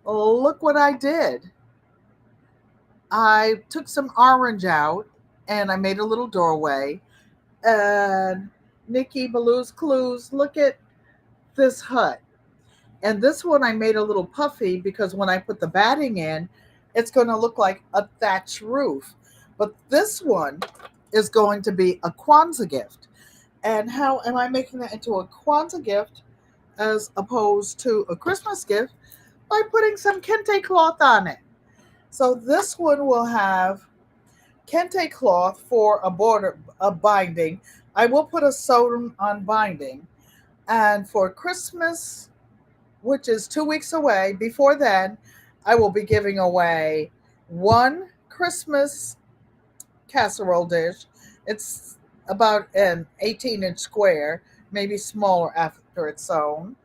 Look what I did. I took some orange out and I made a little doorway. And Nikki Baloo's Clues, look at this hut. And this one I made a little puffy because when I put the batting in, it's going to look like a thatch roof. But this one is going to be a Kwanzaa gift. And how am I making that into a Kwanzaa gift as opposed to a Christmas gift? By putting some kente cloth on it. So this one will have kente cloth for a binding. I will put a sewn on binding. And for Christmas, which is 2 weeks away, before then, I will be giving away one Christmas casserole dish. It's about an 18-inch square, maybe smaller after it's sewn.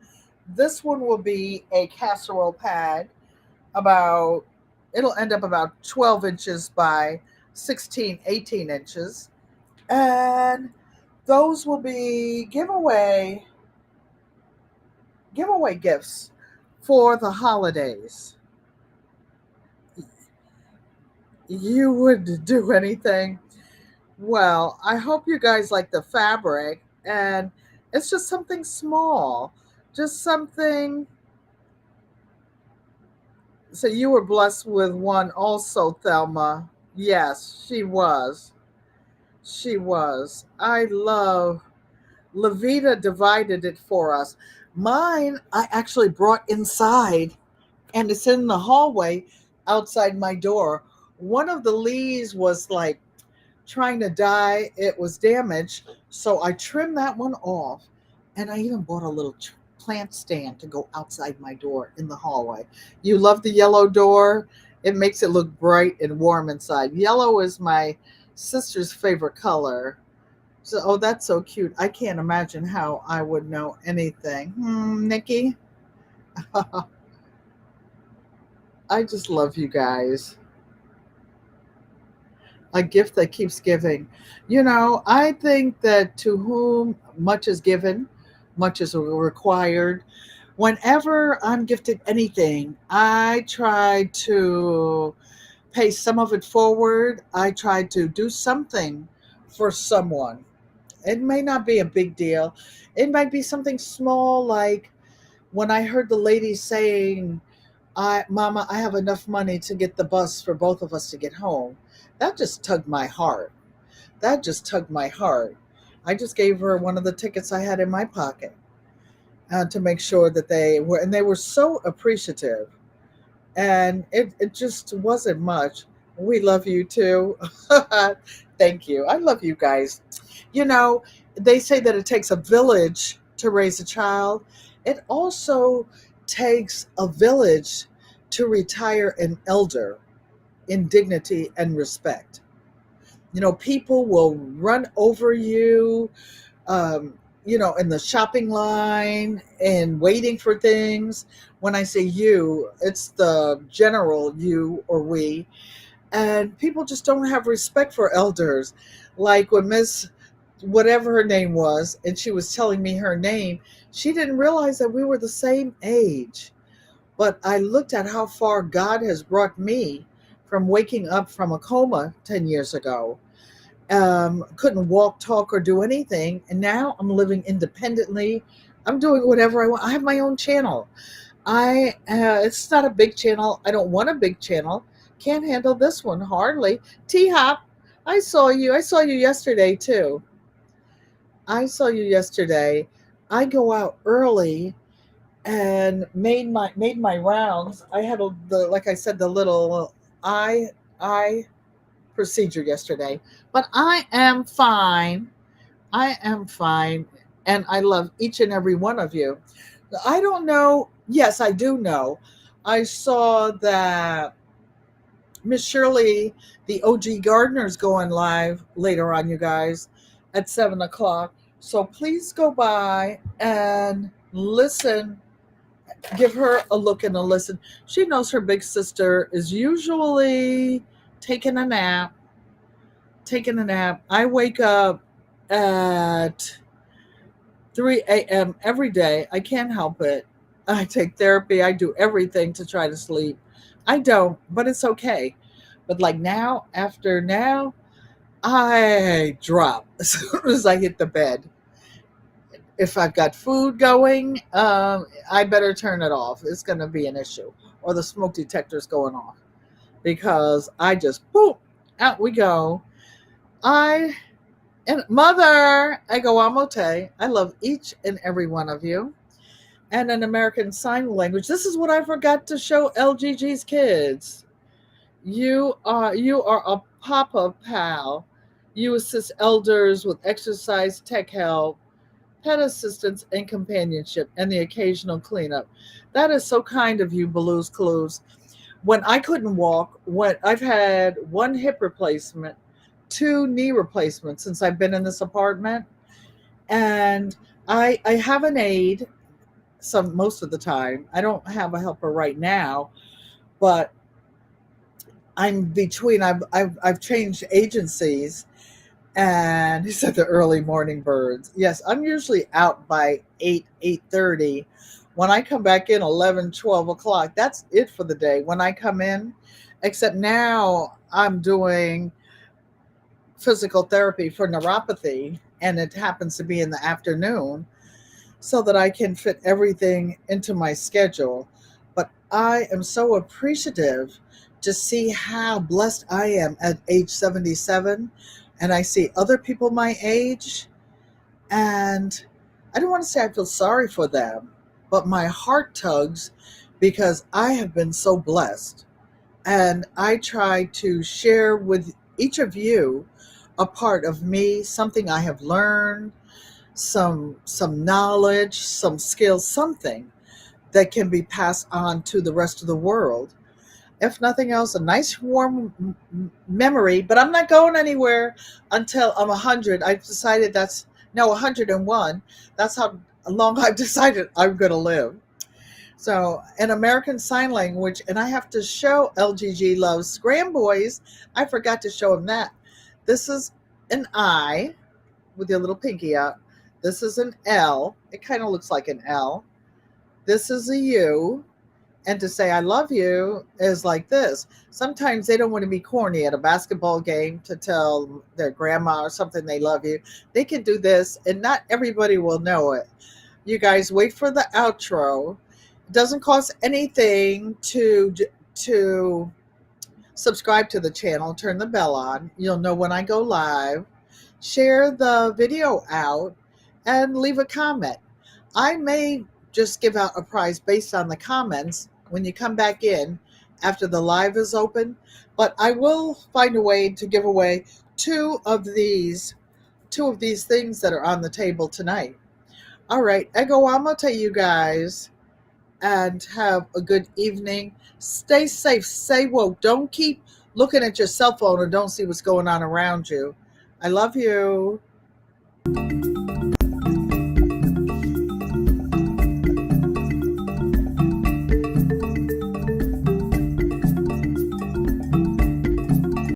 This one will be a casserole pad, it'll end up about 12 inches by 16, 18 inches. And those will be giveaway gifts for the holidays. You would do anything. Well, I hope you guys like the fabric, and it's just something small, just something. So you were blessed with one also, Thelma. Yes, she was. She was. I love Levita divided it for us. Mine, I actually brought inside, and it's in the hallway outside my door. One of the leaves was like trying to die, it was damaged. So I trimmed that one off, and I even bought a little plant stand to go outside my door in the hallway. You love the yellow door? It makes it look bright and warm inside. Yellow is my sister's favorite color. So, oh, that's so cute. I can't imagine how I would know anything. Nikki, I just love you guys. A gift that keeps giving. I think that to whom much is given, much is required. Whenever I'm gifted anything, I try to pay some of it forward. I try to do something for someone. It may not be a big deal. It might be something small, like when I heard the lady saying, Mama, I have enough money to get the bus for both of us to get home. That just tugged my heart. That just tugged my heart. I just gave her one of the tickets I had in my pocket to make sure that and they were so appreciative. And it just wasn't much. We love you too. Thank you. I love you guys. You know, they say that it takes a village to raise a child. It also takes a village to retire an elder in dignity and respect. People will run over you, in the shopping line and waiting for things. When I say you, it's the general you or we. And people just don't have respect for elders. Like when Miss, whatever her name was, and she was telling me her name, she didn't realize that we were the same age. But I looked at how far God has brought me from waking up from a coma 10 years ago. Couldn't walk, talk, or do anything. And now I'm living independently. I'm doing whatever I want. I have my own channel. It's not a big channel. I don't want a big channel. Can't handle this one hardly. T Hop, I saw you. I saw you yesterday too. I saw you yesterday. I go out early and made my rounds. I had the like I said the little eye procedure yesterday, but I am fine. I am fine, and I love each and every one of you. I don't know. Yes, I do know. I saw that Miss Shirley, the OG Gardener, is going live later on, you guys, at 7 o'clock. So please go by and listen. Give her a look and a listen. She knows her big sister is usually taking a nap. Taking a nap. I wake up at 3 a.m. every day. I can't help it. I take therapy. I do everything to try to sleep. I don't, but it's okay. But like now, after now, I drop as soon as I hit the bed. If I've got food going, I better turn it off. It's going to be an issue. Or the smoke detector's going off. Because I just, boom, out we go. And Mother, Ego Amote, I love each and every one of you. And an American Sign Language. This is what I forgot to show LGG's kids. You are a Papa Pal. You assist elders with exercise, tech help, pet assistance, and companionship, and the occasional cleanup. That is so kind of you, Baloo's Clues. When I couldn't walk, when I've had one hip replacement, two knee replacements since I've been in this apartment, and I have an aide most of the time. I don't have a helper right now, but I'm between. I've changed agencies, and he said the early morning birds. Yes, I'm usually out by 8:30. When I come back in 11, 12 o'clock, that's it for the day. When I come in, except now I'm doing physical therapy for neuropathy, and it happens to be in the afternoon so that I can fit everything into my schedule. But I am so appreciative to see how blessed I am at age 77. And I see other people my age, and I don't want to say I feel sorry for them, but my heart tugs because I have been so blessed. And I try to share with each of you a part of me, something I have learned, some knowledge, some skills, something that can be passed on to the rest of the world. If nothing else, a nice warm memory. But I'm not going anywhere until I'm 100. I've decided that's no 101. That's how long I've decided I'm going to live. So, in American Sign Language, and I have to show LGG loves Scram Boys. I forgot to show him that. This is an I with your little pinky up. This is an L. It kind of looks like an L. This is a U. And to say I love you is like this. Sometimes they don't want to be corny at a basketball game to tell their grandma or something they love you. They can do this, and not everybody will know it. You guys wait for the outro. It doesn't cost anything to subscribe to the channel, turn the bell on. You'll know when I go live. Share the video out and leave a comment. I may just give out a prize based on the comments when you come back in after the live is open, but I will find a way to give away two of these things that are on the table tonight. All right, Egawama to you guys, and have a good evening. Stay safe, stay woke. Don't keep looking at your cell phone and don't see what's going on around you. I love you.